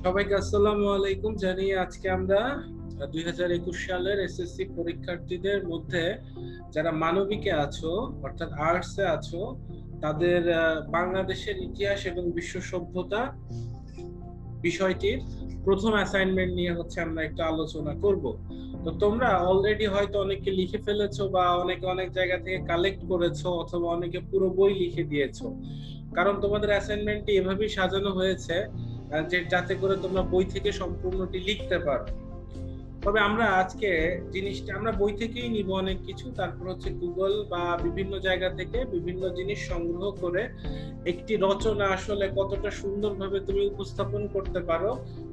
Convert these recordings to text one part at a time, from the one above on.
সবাইকে আসসালামু আলাইকুম জানিয়ে আজকে আমরা 2021 সালের এসএসসি পরীক্ষার্থীদের মধ্যে যারা মানবিকে আছো অর্থাৎ আর্টসে আছো তাদের বাংলাদেশের ইতিহাস এবং বিশ্ব সভ্যতা বিষয়টির প্রথম অ্যাসাইনমেন্ট নিয়ে হচ্ছে আমরা একটু আলোচনা করব। তো তোমরা অলরেডি হয়তো অনেকে লিখে ফেলেছো বা অনেকে অনেক জায়গা থেকে কালেক্ট করেছো অথবা অনেকে পুরো বই লিখে দিয়েছো, কারণ তোমাদের অ্যাসাইনমেন্টটি এভাবেই সাজানো হয়েছে যে যাতে করে তোমরা বই থেকে সম্পূর্ণটি লিখতে পারো। তবে আমরা আজকে জিনিসটা আমরা বই থেকেই নিব অনেক কিছু, তারপর হচ্ছে গুগল বা বিভিন্ন জায়গা থেকে বিভিন্ন জিনিস সংগ্রহ করে একটি রচনা আসলে কতটা সুন্দরভাবে তুমি উপস্থাপন করতে পারো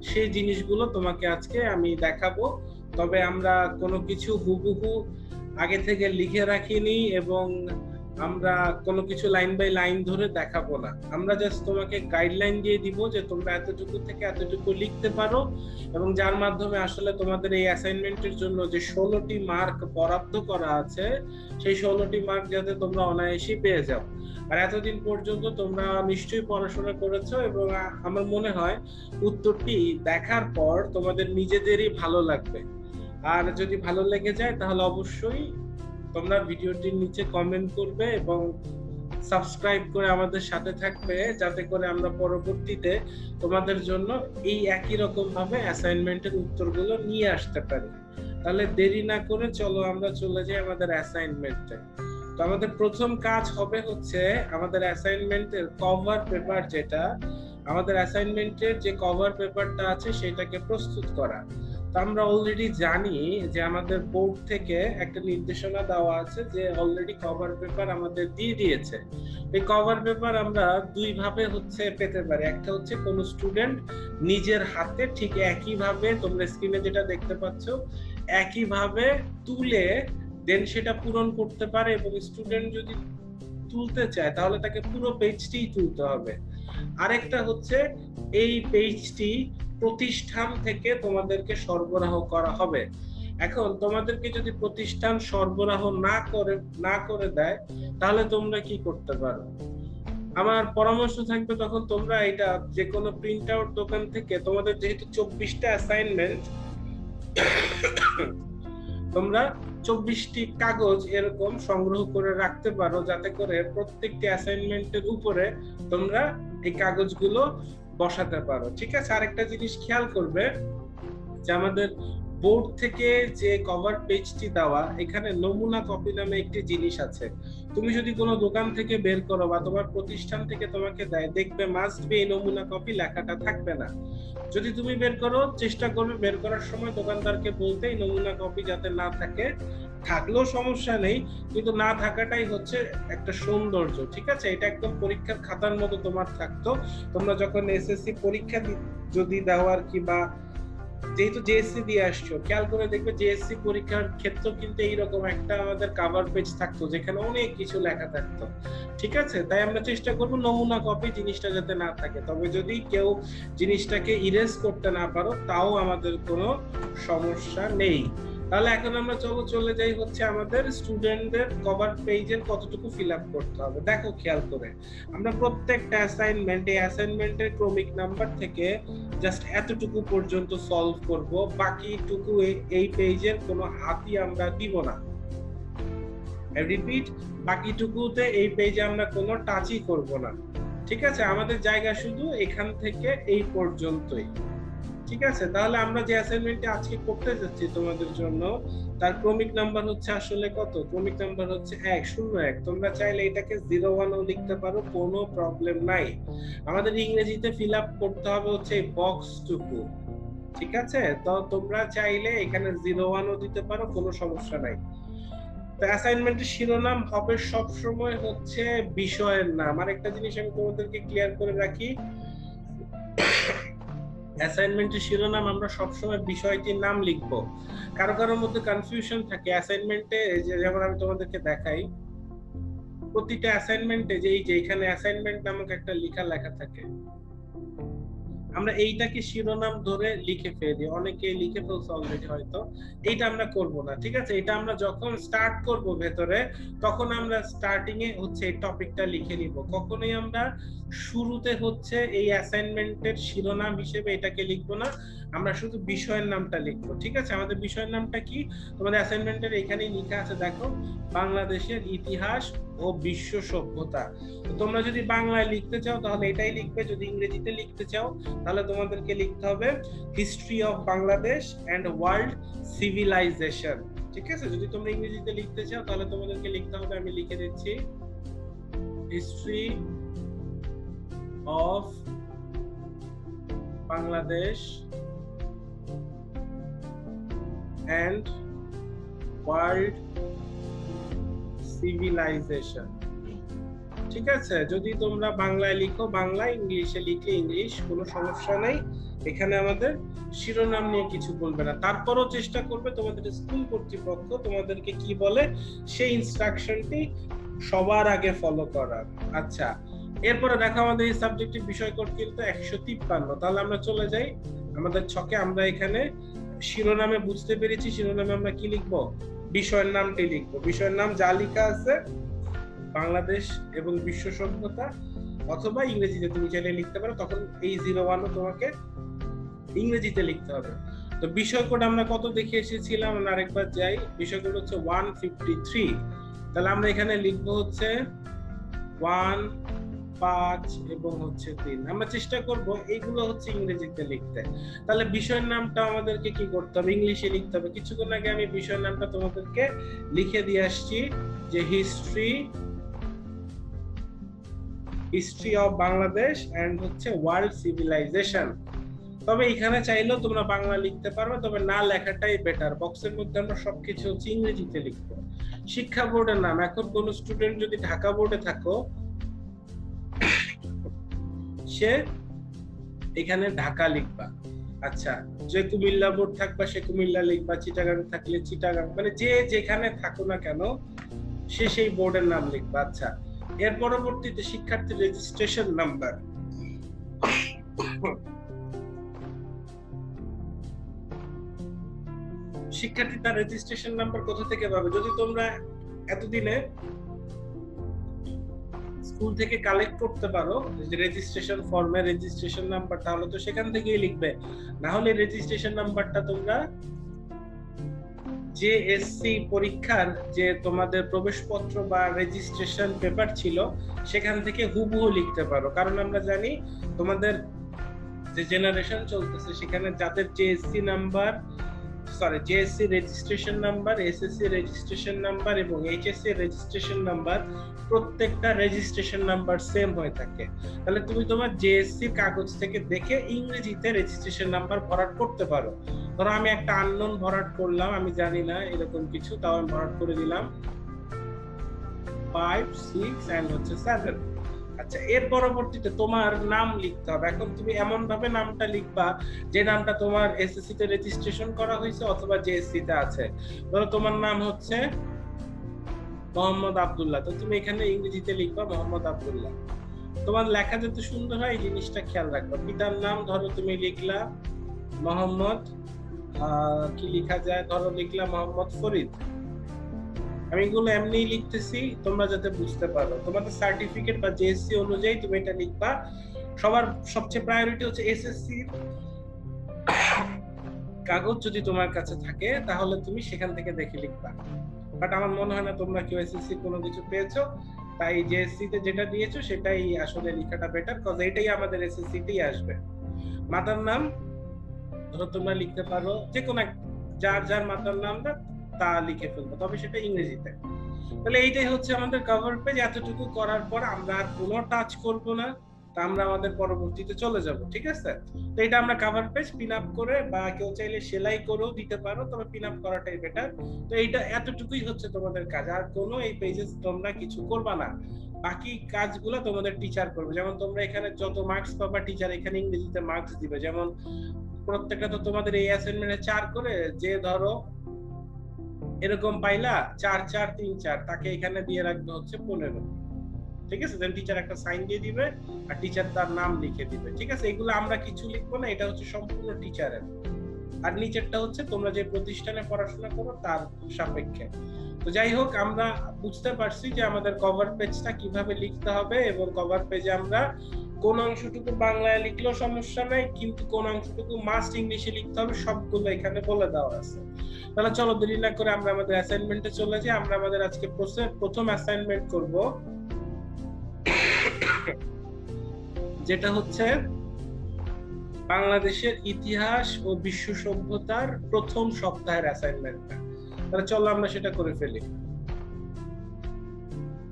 সেই জিনিসগুলো তোমাকে আজকে আমি দেখাবো। তবে আমরা কোনো কিছু হুবহু আগে থেকে লিখে রাখিনি এবং আমরা কোনো কিছু লাইন বাই লাইন ধরে দেখাবো না। আমরা জাস্ট তোমাকে গাইডলাইন দিয়ে দিব যে তোমরা এতটুকু থেকে এতটুকু লিখতে পারো এবং যার মাধ্যমে আসলে তোমাদের এই অ্যাসাইনমেন্টের জন্য যে 16টি মার্ক বরাদ্দ করা আছে সেই 16টি মার্ক যাতে তোমরা অনায়াসেই পেয়ে যাও। আর এতদিন পর্যন্ত তোমরা নিশ্চয়ই পড়াশোনা করেছো এবং আমার মনে হয় উত্তরটি দেখার পর তোমাদের নিজেদেরই ভালো লাগবে। আর যদি ভালো লেগে যায় তাহলে অবশ্যই তোমরা ভিডিওটির নিচে কমেন্ট করবে এবং সাবস্ক্রাইব করে আমাদের সাথে থাকবে যাতে করে আমরা পরবর্তীতে তোমাদের জন্য এই একই রকম ভাবে অ্যাসাইনমেন্টের উত্তরগুলো নিয়ে আসতে পারি। তাহলে দেরি না করে চলো আমরা চলে যাই আমাদের অ্যাসাইনমেন্টে। তো আমাদের প্রথম কাজ হবে হচ্ছে আমাদের অ্যাসাইনমেন্টের কভার পেপার, যেটা আমাদের অ্যাসাইনমেন্টের যে কভার পেপারটা আছে সেটাকে প্রস্তুত করা। তো আমরা অলরেডি জানি যে আমাদের বোর্ড থেকে একটা নির্দেশনা দেওয়া আছে যে অলরেডি কভার পেপার আমাদের দিয়ে দিয়েছে। এই কভার পেপার আমরা দুই ভাবে হচ্ছে পেতে পারি। একটা হচ্ছে কোন স্টুডেন্ট নিজের হাতে ঠিক একই ভাবে তোমরা স্ক্রিনে যেটা দেখতে পাচ্ছ একই ভাবে তুলে দেন সেটা পূরণ করতে পারে এবং স্টুডেন্ট যদি তুলতে চায় তাহলে তাকে পুরো পেজটিই তুলতে হবে। আরেকটা হচ্ছে এই পেজটি প্রতিষ্ঠান থেকে তোমাদেরকে সরবরাহ করা হবে। এখন তোমাদেরকে যদি প্রতিষ্ঠান সরবরাহ না করে দেয় তাহলে তোমরা কি করতে পারো? আমার পরামর্শ থাকবে তখন তোমরা এটা যে কোনো প্রিন্ট আউট দোকান থেকে, তোমাদের যেহেতু 24টা অ্যাসাইনমেন্ট, তোমরা 24টি কাগজ এরকম সংগ্রহ করে রাখতে পারো যাতে করে প্রত্যেকটি অ্যাসাইনমেন্টের উপরে তোমরা এই কাগজগুলো বসাতে পারো। ঠিক আছে, আরেকটা জিনিস খেয়াল করবে যে আমাদের বোর্ড থেকে যে কভার পেজটি দেওয়া এখানে নমুনা কপি নামে একটি জিনিস আছে। তুমি যদি কোনো দোকান থেকে বের করো বা তোমার প্রতিষ্ঠান থেকে তোমাকে দেয়, দেখবে মাস্ট বি এই নমুনা কপি লেখাটা থাকবে না। যদি তুমি বের করো চেষ্টা করবে বের করার সময় দোকানদারকে বলতে এই নমুনা কপি যাতে না থাকে। থাকলেও সমস্যা নেই, কিন্তু না থাকাটাই হচ্ছে একটা সৌন্দর্য। ঠিক আছে, এটা একদম পরীক্ষার খাতার মতো তোমার থাকতো। তোমরা যখন এসএসসি পরীক্ষা যদি দেওয়ার কিংবা যেহেতু জেএসসি দিয়ে আসছো, খেয়াল করে দেখবে জেএসসি পরীক্ষার ক্ষেত্রে কিন্তু এইরকম একটা আমাদের কভার পেজ থাকতো যেখানে অনেক কিছু লেখা থাকতো। ঠিক আছে, তাই আমরা চেষ্টা করবো নমুনা কপি জিনিসটা যাতে না থাকে। তবে যদি কেউ জিনিসটাকে ইরেজ করতে না পারো তাও আমাদের কোনো সমস্যা নেই। তাহলে এখন আমরা চলে যাই হচ্ছে আমাদের স্টুডেন্টদের কভার পেজের কতটুকু ফিল আপ করতে হবে। দেখো খেয়াল করে আমরা প্রত্যেকটা অ্যাসাইনমেন্টের ক্রমিক নাম্বার থেকে জাস্ট এতটুকু পর্যন্ত সলভ করব, বাকিটুকু এই পেজের কোনো হাতই আমরা দিব না। রিপিট, বাকিটুকুতে এই পেজে আমরা কোনো টাচই করব না। ঠিক আছে, আমাদের জায়গা শুধু এখান থেকে এই পর্যন্তই। ঠিক আছে, তাহলে আমরা যে অ্যাসাইনমেন্টটি আজকে করতে যাচ্ছি তোমাদের জন্য তার ক্রমিক নাম্বার হচ্ছে আসলে কত? ক্রমিক নাম্বার হচ্ছে 101। তোমরা চাইলে এটাকে 01ও লিখতে পারো, কোনো প্রবলেম নাই। আমাদের ইংরেজিতে ফিল আপ করতে হবে হচ্ছে এই বক্সটুকু। ঠিক আছে, তো তোমরা চাইলে এখানে 01ও দিতে পারো, কোনো সমস্যা নাই। তো অ্যাসাইনমেন্টের শিরোনাম হবে সব সময় হচ্ছে বিষয়ের নাম। আর একটা জিনিস আমি তোমাদেরকে ক্লিয়ার করে রাখি, অ্যাসাইনমেন্টের শিরোনাম আমরা সবসময় বিষয়টির নাম লিখবো। কারো মধ্যে কনফিউশন থাকে অ্যাসাইনমেন্টে, যেমন আমি তোমাদেরকে দেখাই, প্রতিটা অ্যাসাইনমেন্টে যে এখানে অ্যাসাইনমেন্ট নামক একটা লেখা থাকে, আমরা এইটাকে শিরোনাম ধরে লিখে ফেলি, অনেকেই লিখে ফেলছে অলরেডি হয়তো। এইটা আমরা করব না, ঠিক আছে? এটা আমরা যখন স্টার্ট করব ভেতরে, তখন আমরা স্টার্টিং এ হচ্ছে এই টপিকটা লিখে নিব। কখনোই আমরা শুরুতে হচ্ছে এই অ্যাসাইনমেন্টের শিরোনাম হিসেবে এটাকে লিখবো না, আমরা শুধু বিষয়ের নামটা লিখবো, ঠিক আছে? আমাদের বিষয়ের নামটা কি তোমাদের অ্যাসাইনমেন্টের এখানেই লেখা আছে, দেখো, বাংলাদেশের ইতিহাস ও বিশ্ব সভ্যতা। তোমরা যদি বাংলায় লিখতে চাও তাহলে এটাই লিখবে, যদি ইংরেজিতে লিখতে চাও তাহলে তোমাদেরকে লিখতে হবে history of Bangladesh and world civilisation, ঠিক আছে? যদি তোমরা ইংরেজিতে লিখতে চাও তাহলে তোমাদেরকে লিখতে হবে, আমি লিখে দিচ্ছি, history of Bangladesh and world civilisation, ঠিক আছে? যদি তোমরা বাংলায় লিখো বাংলা, ইংলিশে লিখলে ইংলিশ, কোনো সমস্যা নেই। এখানে আমাদের শিরোনাম নিয়ে কিছু বলবে না। তারপরও চেষ্টা করবে তোমাদের স্কুল কর্তৃপক্ষ তোমাদেরকে কি বলে সেই ইনস্ট্রাকশনটি সবার আগে ফলো করার। আচ্ছা, এরপরে দেখো আমাদের এই সাবজেক্টের বিষয় কোড কিন্তু 153। তাহলে আমরা চলে যাই আমাদের ছকে। আমরা এখানে শিরোনামে বুঝতে পেরেছি, শিরোনামে আমরা কি লিখবো? বিষয়ের নামটি লিখবো। বিষয়ের নাম যা লেখা আছে বাংলাদেশ এবং বিশ্ব সভ্যতা, অথবা ইংরেজিতে তুমি চাইলে লিখতে পারো, তখন এই 01 তোমাকে ইংরেজিতে লিখতে হবে। তো বিষয় কোড আমরা কত দেখে এসেছিলাম, আমরা আরেকবার যাই। বিষয় কোড হচ্ছে 153। তাহলে আমরা এখানে লিখবো হচ্ছে 1, 5 এবং হচ্ছে 3। আমরা চেষ্টা করব এইগুলো হচ্ছে ইংরেজিতে লিখতে। তাহলে বিষয়ের নামটা আমাদেরকে কি করতে হবে? ইংলিশে লিখতে হবে। কিছুক্ষণ আগে আমি বিষয়ের নামটা তোমাদেরকে লিখে দিয়ে আসছি, যে হিস্ট্রি অফ বাংলাদেশ এন্ড হচ্ছে ওয়ার্ল্ড সিভিলাইজেশন। তবে এখানে চাইলেও তোমরা বাংলা লিখতে পারবে, তবে না লেখাটাই বেটার। বক্সের মধ্যে আমরা সবকিছু হচ্ছে ইংরেজিতে লিখবো। শিক্ষা বোর্ডের নাম, এখন কোন স্টুডেন্ট যদি ঢাকা বোর্ডে থাকো, সে এখানে ঢাকা লিখবা। আচ্ছা, যে কুমিল্লা বোর্ড থাকবা সে কুমিল্লা লিখবা, চিটাগাং থাকলে চিটাগাং, মানে যে যেখানে থাকো না কেন সে সেই বোর্ডের নাম লিখবা। আচ্ছা, এর পরবর্তীতে শিক্ষার্থীর রেজিস্ট্রেশন নাম্বার। শিক্ষার্থী তার রেজিস্ট্রেশন নাম্বার কোথা থেকে পাবে? যদি তোমরা এতদিনে স্কুল থেকে কালেক্ট করতে পারো যে রেজিস্ট্রেশন ফর্মে রেজিস্ট্রেশন নাম্বার, তাহলে তো সেখান থেকেই লিখবে। না হলে রেজিস্ট্রেশন নাম্বারটা তোমরা জেএসসি পরীক্ষার যে তোমাদের প্রবেশপত্র বা রেজিস্ট্রেশন পেপার ছিল সেখান থেকে হুবহু লিখতে পারো। কারণ আমরা জানি তোমাদের যে জেনারেশন চলতেছে সেখানে যাদের JSC number, JSC registration number, SSC registration number এবং এইচএসসি রেজিস্ট্রেশন নাম্বার, প্রত্যেকটা রেজিস্ট্রেশন নাম্বার সেম হয়ে থাকে। তাহলে তুমি তোমার জেএসসি কাগজ থেকে দেখে ইংরেজিতে রেজিস্ট্রেশন নাম্বার ভরাট করতে পারো। ধরো আমি একটা আননোন ভরাট করলাম, আমি জানি না এরকম কিছু, তাও আমি ভরাট করে দিলাম 5, 6 এন্ড হচ্ছে 7। আচ্ছা, এর পরবর্তীতে তোমার নাম লিখতে হবে। এখন তুমি এমন ভাবে নামটা লিখবা যে নামটা তোমার এসএসসি তে রেজিস্ট্রেশন করা হয়েছে অথবা জেএসসি তে আছে। ধরো তোমার নাম হচ্ছে মোহাম্মদ আব্দুল্লাহ, তো তুমি এখানে ইংরেজিতে লিখবা মোহাম্মদ আব্দুল্লাহ। তোমার লেখা যাতে সুন্দর হয় এই জিনিসটা খেয়াল রাখবা। পিতার নাম ধরো তুমি লিখলা মোহাম্মদ, কি লেখা যায়, ধরো লিখলা মোহাম্মদ ফরিদ। আমি এগুলো এমনিই লিখতেছি তোমরা যাতে বুঝতে পারো। তোমাদের সার্টিফিকেট বা জেএসসি অনুযায়ী তুমি এটা লিখবা। সবার সবচেয়ে প্রায়োরিটি হচ্ছে এসএসসি কাগজ যদি তোমার কাছে থাকে তাহলে তুমি সেখান থেকে দেখে লিখবা। বাট আমার মনে হয় না তোমরা কেউ এসএসসি কোনো কিছু পেয়েছো, তাই জেএসসি তে যেটা দিয়েছো সেটাই আসলে লেখাটা বেটার, কজ এটাই আমাদের এসএসসি তেই আসবে। মাতার নাম ধরো তোমরা লিখতে পারো যে কোনো যার যার মাতার নামটা তা লিখে ফেলবো, তবে সেটা ইংরেজিতে। তাহলে এইটাই হচ্ছে আমাদের কভার পেজ। এতটুকু করার পর আমরা আর কোনো টাচ করব না, তা আমরা আমাদের পরবর্তীতে চলে যাব, ঠিক আছে? তো এটা আমরা কভার পেজ পিন আপ করে, বা কেউ চাইলে সেলাই করেও দিতে পারো, তবে পিন আপ করাটাই বেটার। তো এইটা এতটুকুই হচ্ছে তোমাদের কাজ, আর কোনো এই পেজে তোমরা কিছু করবা না। বাকি কাজগুলো তোমাদের টিচার করবে। যেমন তোমরা এখানে যত মার্কস পাবা টিচার এখানে ইংরেজিতে মার্কস দিবে। যেমন প্রত্যেকটা তো তোমাদের এই অ্যাসাইনমেন্টে 4 করে, যে ধরো এরকম পাইলা 4, 4, 3, 4, তাকে এখানে দিয়ে রাখবে হচ্ছে 15। ঠিক আছে, দেন টিচার একটা সাইন দিয়ে দিবে আর টিচার তার নাম লিখে দিবে। ঠিক আছে, এগুলো আমরা কিছু লিখবো না, এটা হচ্ছে সম্পূর্ণ টিচারের। আর নিচেরটা হচ্ছে তোমরা যে প্রতিষ্ঠানে পড়াশোনা করো তার সাপেক্ষে। তো যাই হোক, আমরা বুঝতে পারছি যে আমাদের কভার পেজটা কিভাবে লিখতে হবে, এবং কভার পেজে আমরা কোন অংশটুকু বাংলায় লিখলেও সমস্যা নাই, কিন্তু কোন অংশটুকু মাস্ট ইংলিশে লিখতে হবে সবগুলো এখানে বলে দেওয়া আছে। তাহলে চলো দেরি না করে আমরা আমাদের অ্যাসাইনমেন্টে চলে যাই। আমরা আমাদের আজকে প্রথম অ্যাসাইনমেন্ট করব, যেটা হচ্ছে বাংলাদেশের ইতিহাস ও বিশ্ব সভ্যতার প্রথম সপ্তাহের অ্যাসাইনমেন্টটা। তাহলে চলো আমরা সেটা করে ফেলি।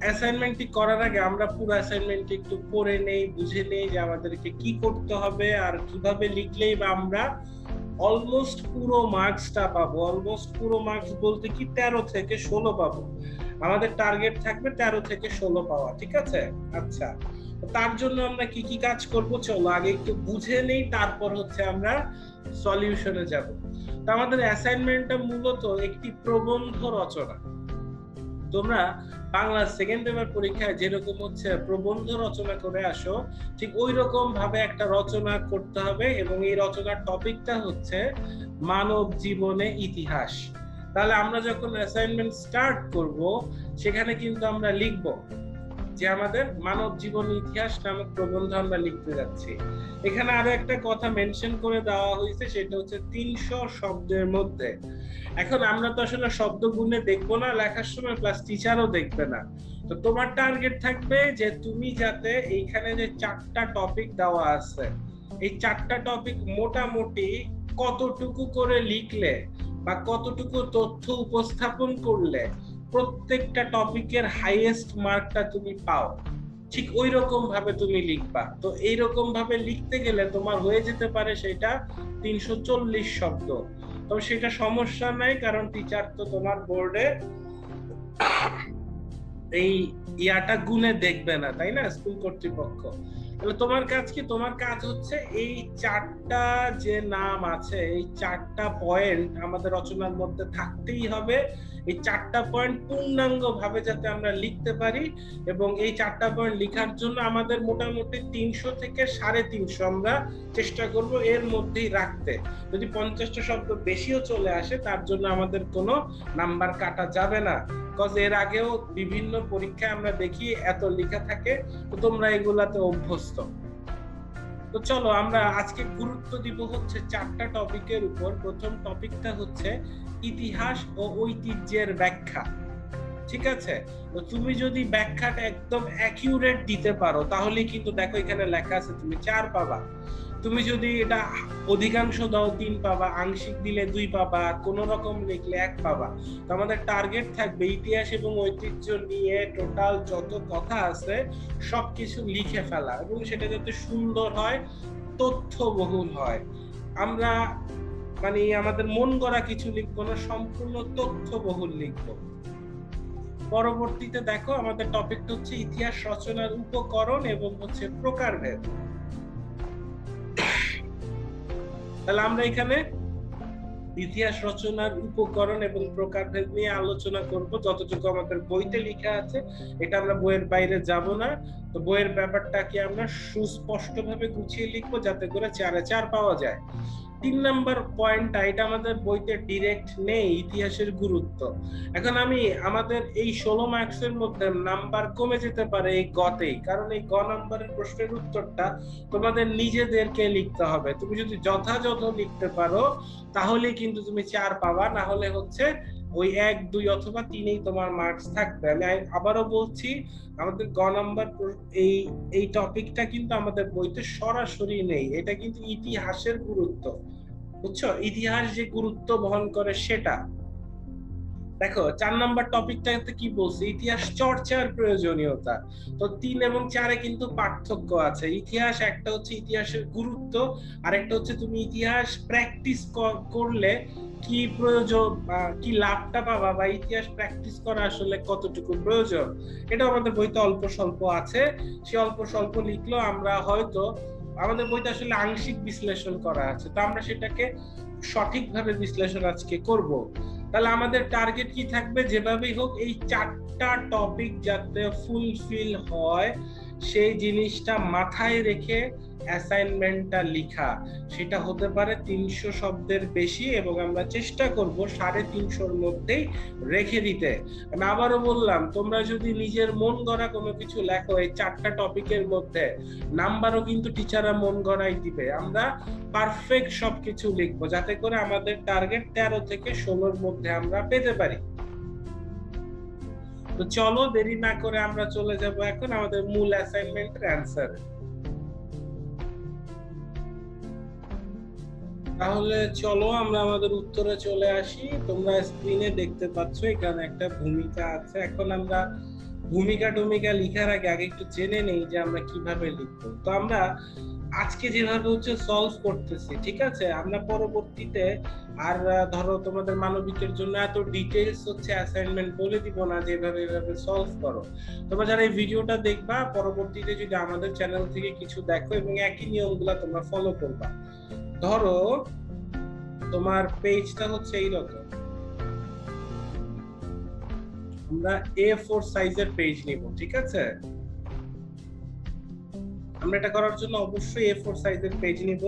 অ্যাসাইনমেন্টটি করার আগে আমরা পুরো অ্যাসাইনমেন্টটি একটু পড়ে নেই, বুঝে নেই যে আমাদেরকে কি করতে হবে আর কিভাবে লিখলেই বা আমরা অলমোস্ট পুরো মার্কসটা পাবো। অলমোস্ট পুরো মার্কস বলতে কি 13 থেকে 16 পাবো। আমাদের টার্গেট থাকবে 13 থেকে 16 পাওয়া, ঠিক আছে? আচ্ছা, তার জন্য আমরা কি কি কাজ করব চলো আগে একটু বুঝে নেই, তারপর হচ্ছে আমরা সলিউশনে যাব। তো আমাদের অ্যাসাইনমেন্টটা মূলত একটি প্রবন্ধ রচনা। তোমরা বাংলা সেকেন্ড পেপার পরীক্ষায় যেরকম হচ্ছে প্রবন্ধ রচনা করে আসো, ঠিক ওই রকম ভাবে একটা রচনা করতে হবে, এবং এই রচনার টপিকটা হচ্ছে মানব জীবনে ইতিহাস। তাহলে আমরা যখন অ্যাসাইনমেন্ট স্টার্ট করব, সেখানে কিন্তু আমরা লিখব যে আমাদের মানব জীবন ইতিহাস নামক প্রবন্ধ আমরা লিখতে যাচ্ছি। এখানে আরো একটা কথা মেনশন করে দেওয়া হয়েছে, সেটা হচ্ছে 300 শব্দের মধ্যে। এখন আমরা তো আসলে শব্দ গুণে দেখবো না লেখার সময়, প্লাস টিচারও দেখবে না। তো তোমার টার্গেট থাকবে যে তুমি যাতে এইখানে যে 4টা টপিক দেওয়া আছে, এই 4টা টপিক মোটামুটি কতটুকু করে লিখলে বা কতটুকু তথ্য উপস্থাপন করলে প্রত্যেকটা টপিকের হাইয়েস্ট মার্কটা তুমি পাও, ঠিক ওই রকম ভাবে তুমি লিখবা। তো এইরকম ভাবে লিখতে গেলে তোমার হয়ে যেতে পারে সেটা 340 শব্দ। তো সেটা সমস্যা নাই, কারণ টিচার তো তোমার বোর্ডে এই ইয়াটা গুনে দেখবে না, তাই না, স্কুল কর্তৃপক্ষ। তাহলে তোমার কাজ কি? তোমার কাজ হচ্ছে এই 4টা যে নাম আছে, এই 4টা পয়েন্ট আমাদের রচনার মধ্যে থাকতেই হবে। এই 4টা পয়েন্ট পূর্ণাঙ্গ ভাবে যাতে আমরা লিখতে পারি, এবং এই 4টা পয়েন্ট লেখার জন্য আমাদের মোটামুটি 300 থেকে 350 আমরা চেষ্টা করব এর মধ্যেই রাখতে। যদি 50টা শব্দ বেশিও চলে আসে, তার জন্য আমাদের কোনো নাম্বার কাটা যাবে না, বিকজ এর আগেও বিভিন্ন পরীক্ষায় আমরা দেখি এত লেখা থাকে। তো তোমরা এগুলাতে অভ্যস্ত। তো চলো আমরা আজকে গুরুত্ব দিব হচ্ছে 4টা টপিকের উপর। প্রথম টপিকটা হচ্ছে ইতিহাস ও ঐতিহ্যের ব্যাখ্যা। ঠিক আছে, তো তুমি যদি ব্যাখ্যাটা একদম অ্যাকিউরেট দিতে পারো, তাহলে কিন্তু দেখো এখানে লেখা আছে তুমি 4 পাবা। তুমি যদি এটা অধিকাংশ দাও 3 পাবা, আংশিক দিলে 2 পাবা, কোন রকম লিখলে 1 পাবা। তো আমাদের টার্গেট থাকবে ইতিহাস এবং ঐতিহ্য নিয়ে টোটাল যত কথা আছে সবকিছু লিখে ফেলা, এবং সেটা যাতে সুন্দর হয়, তথ্যবহুল হয়। আমরা মানে আমাদের মন গড়া কিছু লিখবো না, সম্পূর্ণ তথ্যবহুল লিখবো। পরবর্তীতে দেখো আমাদের টপিকটা হচ্ছে ইতিহাস রচনার উপকরণ এবং হচ্ছে প্রকারভেদ। তাহলে আমরা এখানে ইতিহাস রচনার উপকরণ এবং প্রকারভেদ নিয়ে আলোচনা করব, যতটুকু আমাদের বইতে লেখা আছে। এটা আমরা বইয়ের বাইরে যাব না। তো বইয়ের ব্যাপারটাকে আমরা সুস্পষ্টভাবে গুছিয়ে লিখবো, যাতে করে 4-এ 4 পাওয়া যায়। 3 নাম্বার পয়েন্টটা, এটা আমাদের বইতে ডিরেক্ট নেই, ইতিহাসের গুরুত্ব। এখন আমি আমাদের এই 16 মার্কসের মধ্যে নাম্বার কমে যেতে পারে এই গতেই, কারণ এই গ নাম্বারের প্রশ্নের উত্তরটা তোমাদের নিজেদেরকে লিখতে হবে। তুমি যদি যথাযথ লিখতে পারো তাহলে কিন্তু তুমি 4 পাবা, না হলে হচ্ছে ওই 1, 2 অথবা 3-এই তোমার মার্কস থাকবে। আমি আবারও বলছি, আমাদের গ নাম্বার এই টপিকটা কিন্তু আমাদের বইতে সরাসরি নেই। এটা কিন্তু ইতিহাসের গুরুত্ব, বুঝছো? ইতিহাস যে গুরুত্ব বহন করে সেটা দেখো। 4 নাম্বার টপিকটাতে কি বলছে? ইতিহাস চর্চার প্রয়োজনীয়তা। তো 3 এবং 4-এ কিন্তু পার্থক্য আছে। ইতিহাস একটা হচ্ছে ইতিহাসের গুরুত্ব, আর একটা হচ্ছে তুমি ইতিহাস প্র্যাকটিস করলে কি প্রয়োজন বা কি লাভটা পাবা, বা ইতিহাস প্র্যাকটিস করা আসলে কতটুকু প্রয়োজন, এটা আমাদের বইতে অল্প স্বল্প আছে। সে অল্প স্বল্প লিখলেও আমরা হয়তো, আমাদের বইতে আসলে আংশিক বিশ্লেষণ করা আছে, তো আমরা সেটাকে সঠিকভাবে বিশ্লেষণ আজকে করব। তাহলে আমাদের টার্গেট কি থাকবে, যেভাবেই হোক এই 4টা টপিক যাতে ফুলফিল হয় সেই জিনিসটা মাথায় রেখে অ্যাসাইনমেন্টটা লেখা। সেটা হতে পারে 300 শব্দের বেশি এবং আমরা চেষ্টা করব 350-র মধ্যেই রেখে দিতে। আমি আবারও বললাম, তোমরা যদি নিজের মন গড়া কোনো কিছু লেখো এই 4টা টপিকের মধ্যে, নাম্বারও কিন্তু টিচাররা মন গড়াই দিবে। আমরা পারফেক্ট সবকিছু লিখবো যাতে করে আমাদের টার্গেট 13 থেকে 16-র মধ্যে আমরা পেতে পারি। তো চলো দেরি না করে আমরা চলে যাব এখন আমাদের মূল অ্যাসাইনমেন্টের অ্যানসারে। তাহলে চলো আমরা আমাদের উত্তরে চলে আসি। তোমরা স্ক্রিনে দেখতে পাচ্ছ এখানে একটা ভূমিকা আছে। এখন আমরা ভূমিকা লিখার আগে একটু জেনে নেই যে আমরা কিভাবে লিখবো। তো আমরা আজকে যেভাবে হচ্ছে সলভ করতেছি, ঠিক আছে, আমরা পরবর্তীতে আর ধরো তোমাদের মানবিকের জন্য এত ডিটেইলস হচ্ছে অ্যাসাইনমেন্ট বলে দিব না, যেভাবে এভাবে সলভ করো। তোমরা যারা এই ভিডিওটা দেখবা পরবর্তীতে যদি আমাদের চ্যানেল থেকে কিছু দেখো এবং একই নিয়মগুলো তোমরা ফলো করবা। ধরো তোমার পেজটা হচ্ছে এইরকম, আমরা A4 সাইজের পেজ নিব, ঠিক আছে। আমরা এটা করার জন্য অবশ্যই A4 সাইজের পেজ নিব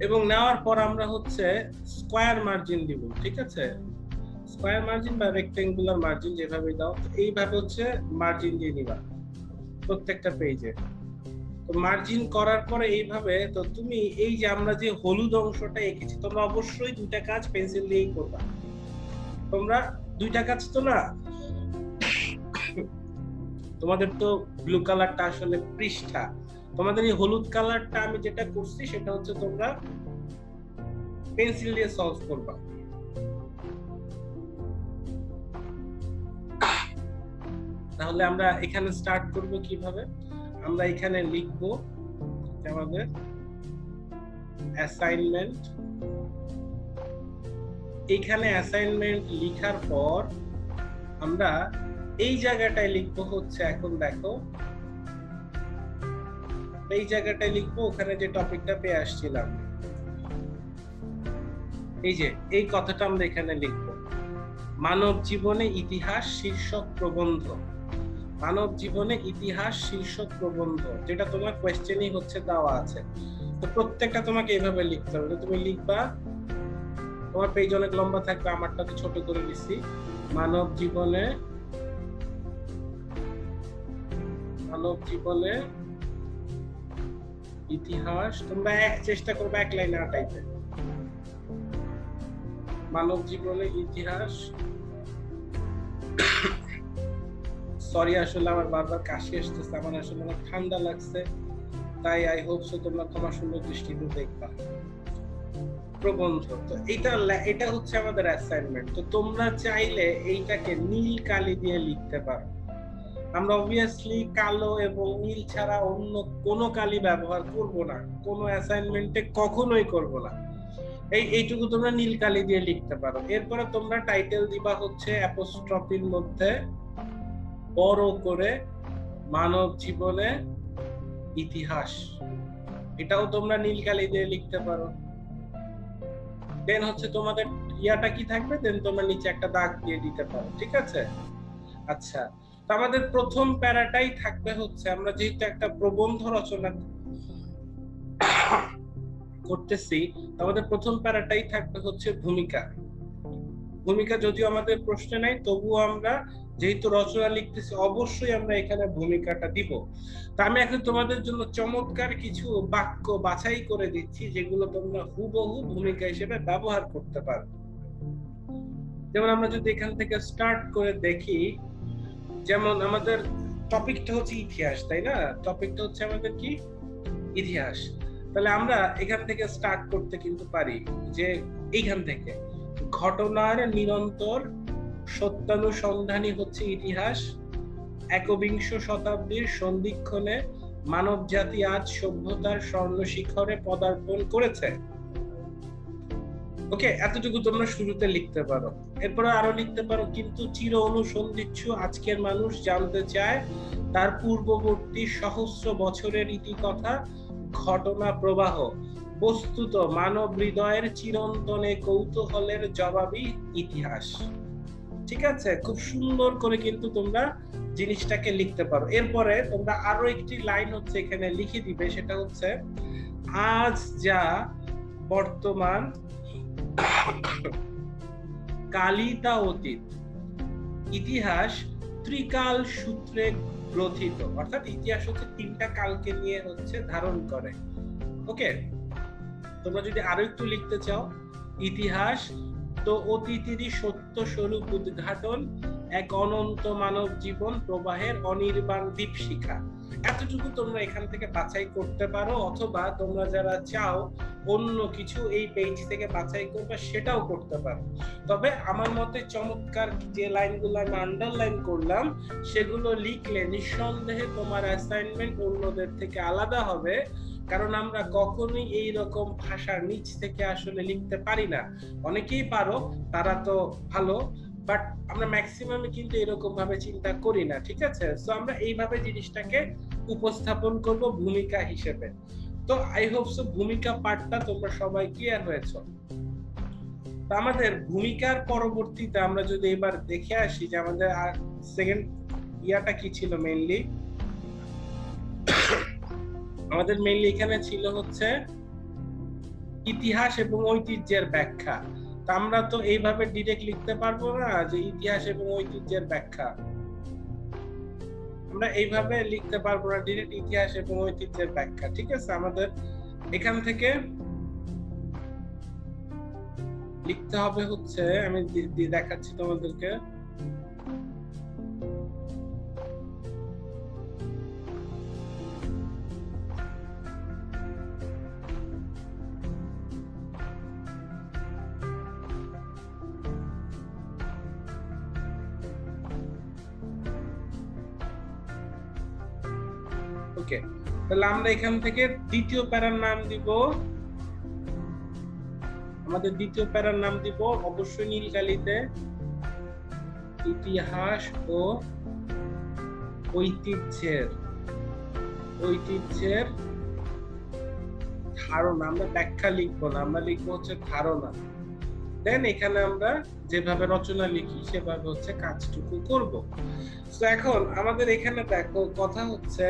এবং নেওয়ার পর আমরা হচ্ছে স্কয়ার মার্জিন দিব, ঠিক আছে। স্কয়ার মার্জিন বা রেক্টেঙ্গুলার মার্জিন যেভাবে দাও, এইভাবে হচ্ছে মার্জিন দিয়ে নিবা প্রত্যেকটা পেজে। তো মার্জিন করার পরে এইভাবে, তো তুমি এই যে আমরা যে হলুদ অংশটা এঁকেছি, তোমরা অবশ্যই দুইটা কাজ পেন্সিল দিয়েই করবা। তোমরা দুইটা কাজ তো না, তোমাদের তো ব্লু কালারটা আসলে পৃষ্ঠা, তোমাদের এই হলুদ কালারটা আমি যেটা করছি সেটা হচ্ছে তোমরা পেন্সিল দিয়ে সলভ করবা। তাহলে আমরা এখানে স্টার্ট করব কিভাবে, আমরা এখানে লিখব আমাদের অ্যাসাইনমেন্ট। এইখানে অ্যাসাইনমেন্ট লেখার পর আমরা এই জায়গাটায় লিখবো হচ্ছে, এখন দেখো এই জায়গাটায় লিখবো ওখানে যে টপিকটা পেয়ে আসছিলাম, এই যে এই কথাটা আমরা এখানে লিখবো, মানব জীবনে ইতিহাস শীর্ষক প্রবন্ধ। মানব জীবনে ইতিহাস শীর্ষক প্রবন্ধ, যেটা তোমার কোয়েশ্চেনই হচ্ছে দেওয়া আছে। তো প্রত্যেকটা তোমাকে এইভাবে লিখতে হবে। তুমি লিখবা, তোমার পেজ অনেক লম্বা থাকবে, আমারটা তো ছোট করে দিছি। মানব জীবনে ইতিহাস, তোমরা চেষ্টা করবে এক লাইনে আটাইতে। মানব জীবনে ইতিহাস, সরি আসলে আমার বারবার কাশি আসতেছে, আমার আসলে অনেক ঠান্ডা লাগছে, তাই আই হোপ সো তোমরা ক্ষমা সুন্দর দৃষ্টিতে দেখবা। প্রবন্ধ, তো এটা হচ্ছে আমাদের অ্যাসাইনমেন্ট। তো তোমরা চাইলে এইটাকে নীল কালি দিয়ে লিখতে পারো। আমরা অবভিয়াসলি কালো এবং নীল ছাড়া অন্য কোনো কালি ব্যবহার করব না, কোনো অ্যাসাইনমেন্টে কখনোই করব না। এইটুকু তোমরা নীল কালি দিয়ে লিখতে পারো। এরপরে তোমরা টাইটেল দিবা হচ্ছে অ্যাপোস্ট্রফির মধ্যে বড় করে মানব জীবনে ইতিহাস, এটাও তোমরা নীল কালি দিয়ে লিখতে পারো। দেন হচ্ছে তোমাদের ইয়াটা কি থাকবে, দেন তোমরা নিচে একটা দাগ দিয়ে দিতে পারো, ঠিক আছে। আচ্ছা, তো আমাদের প্রথম প্যারাটাই থাকবে হচ্ছে, আমরা যেহেতু একটা প্রবন্ধ রচনা করতেছি, আমাদের প্রথম প্যারাটাই থাকবে হচ্ছে ভূমিকা। ভূমিকা যদিও আমাদের প্রশ্নে নাই, তবুও আমরা যেহেতু রচনা লিখতেছি অবশ্যই আমরা এখানে ভূমিকাটা দিব। তা আমি এখন তোমাদের জন্য চমৎকার কিছু বাক্য বাছাই করে দিচ্ছি, যেগুলো তোমরা হুবহু ভূমিকা হিসেবে ব্যবহার করতে পারো। যেমন আমরা যদি এখান থেকে স্টার্ট করে দেখি, যেমন আমাদের টপিকটা হচ্ছে ইতিহাস, তাই না? টপিকটা হচ্ছে আমাদের কি, ইতিহাস। তাহলে আমরা এখান থেকে স্টার্ট করতে কিন্তু পারি, যে এইখান থেকে ঘটনার নিরন্তর সত্যানুসন্ধানী হচ্ছে ইতিহাস। একবিংশ শতাব্দীর সন্ধিক্ষণে মানব জাতি আজ সভ্যতার স্বর্ণ শিখরে পদার্পণ করেছে। ওকে, এতটুকু তোমরা শুরুতে লিখতে পারো। এরপরে আরো লিখতে পারো, কিন্তু চির অনুসন্ধিৎসু আজকের মানুষ জানতে চায় তার পূর্ববর্তী সহস্র বছরের ইতিকথা, ঘটনা প্রবাহ, বস্তুত মানব হৃদয়ের চিরন্তনে কৌতূহলের জবাবই ইতিহাস। ঠিক আছে, খুব সুন্দর করে কিন্তু তোমরা জিনিসটাকে লিখতে পারো। এরপরে তোমরা আরো একটি লাইন হচ্ছে এখানে লিখে দিবে, সেটা হচ্ছে আজ যা বর্তমান কালই তা অতীত, ইতিহাস ত্রিকাল সূত্রে গ্রথিত। অর্থাৎ ইতিহাস হচ্ছে তিনটা কালকে নিয়ে হচ্ছে ধারণ করে। ওকে, তোমরা যদি আরো একটু লিখতে চাও, ইতিহাস তো অতীতেরই সত্য স্বরূপ উদ্ঘাটন, এক অনন্ত মানব জীবন প্রবাহের অনির্বাণ দীপশিখা। এতটুকু তোমরা এখান থেকে বাছাই করতে পারো, অথবা তোমরা যারা চাও অন্য কিছু এই পেজ থেকে বাছাই করবে সেটাও করতে পারো। তবে আমার মতে চমৎকার যে লাইনগুলো আমি আন্ডারলাইন করলাম সেগুলো লিখলে নিঃসন্দেহে তোমার অ্যাসাইনমেন্ট অন্যদের থেকে আলাদা হবে, কারণ আমরা কখনোই এই রকম ভাষার নিচ থেকে আসলে লিখতে পারি না। অনেকেই পারো, তারা তো ভালো, বাট আমরা ম্যাক্সিমাম কিন্তু এরকম ভাবে চিন্তা করি না। ঠিক আছে, সো আমরা এইভাবে জিনিসটাকে উপস্থাপন করব ভূমিকা হিসেবে। তো আই হোপ সো ভূমিকা পার্টটা তোমরা সবাই ক্লিয়ার হয়েছো। তো আমাদের ভূমিকার পরবর্তীতে আমরা যদি এবার দেখে আসি যে আমাদের সেকেন্ড ইয়াটা কি ছিল, মেইনলি আমাদের মেইনলি এখানে ছিল হচ্ছে ইতিহাস এবং ঐতিহ্যের ব্যাখ্যা। তা আমরা তো এইভাবে ডিরেক্ট লিখতে পারবো না যে ইতিহাস এবং ঐতিহ্যের ব্যাখ্যা, আমরা এইভাবে লিখতে পারবো না ডিরেক্ট ইতিহাস এবং ঐতিহ্যের ব্যাখ্যা। ঠিক আছে, আমাদের এখান থেকে লিখতে হবে হচ্ছে, আমি দেখাচ্ছি তোমাদেরকে। ওকে, তাহলে আমরা এখান থেকে দ্বিতীয় প্যারার নাম দিব, আমাদের দ্বিতীয় প্যারার নাম দিব অবশ্যই নীলকালিতে ইতিহাস ও ঐতিহ্যের ধারণা। আমরা ব্যাখ্যা লিখবো না, আমরা লিখবো হচ্ছে ধারণা। দেন এখানে আমরা যেভাবে রচনা লিখি সেভাবে হচ্ছে কাজটুকু করব। তো এখন আমাদের এখানে দেখো কথা হচ্ছে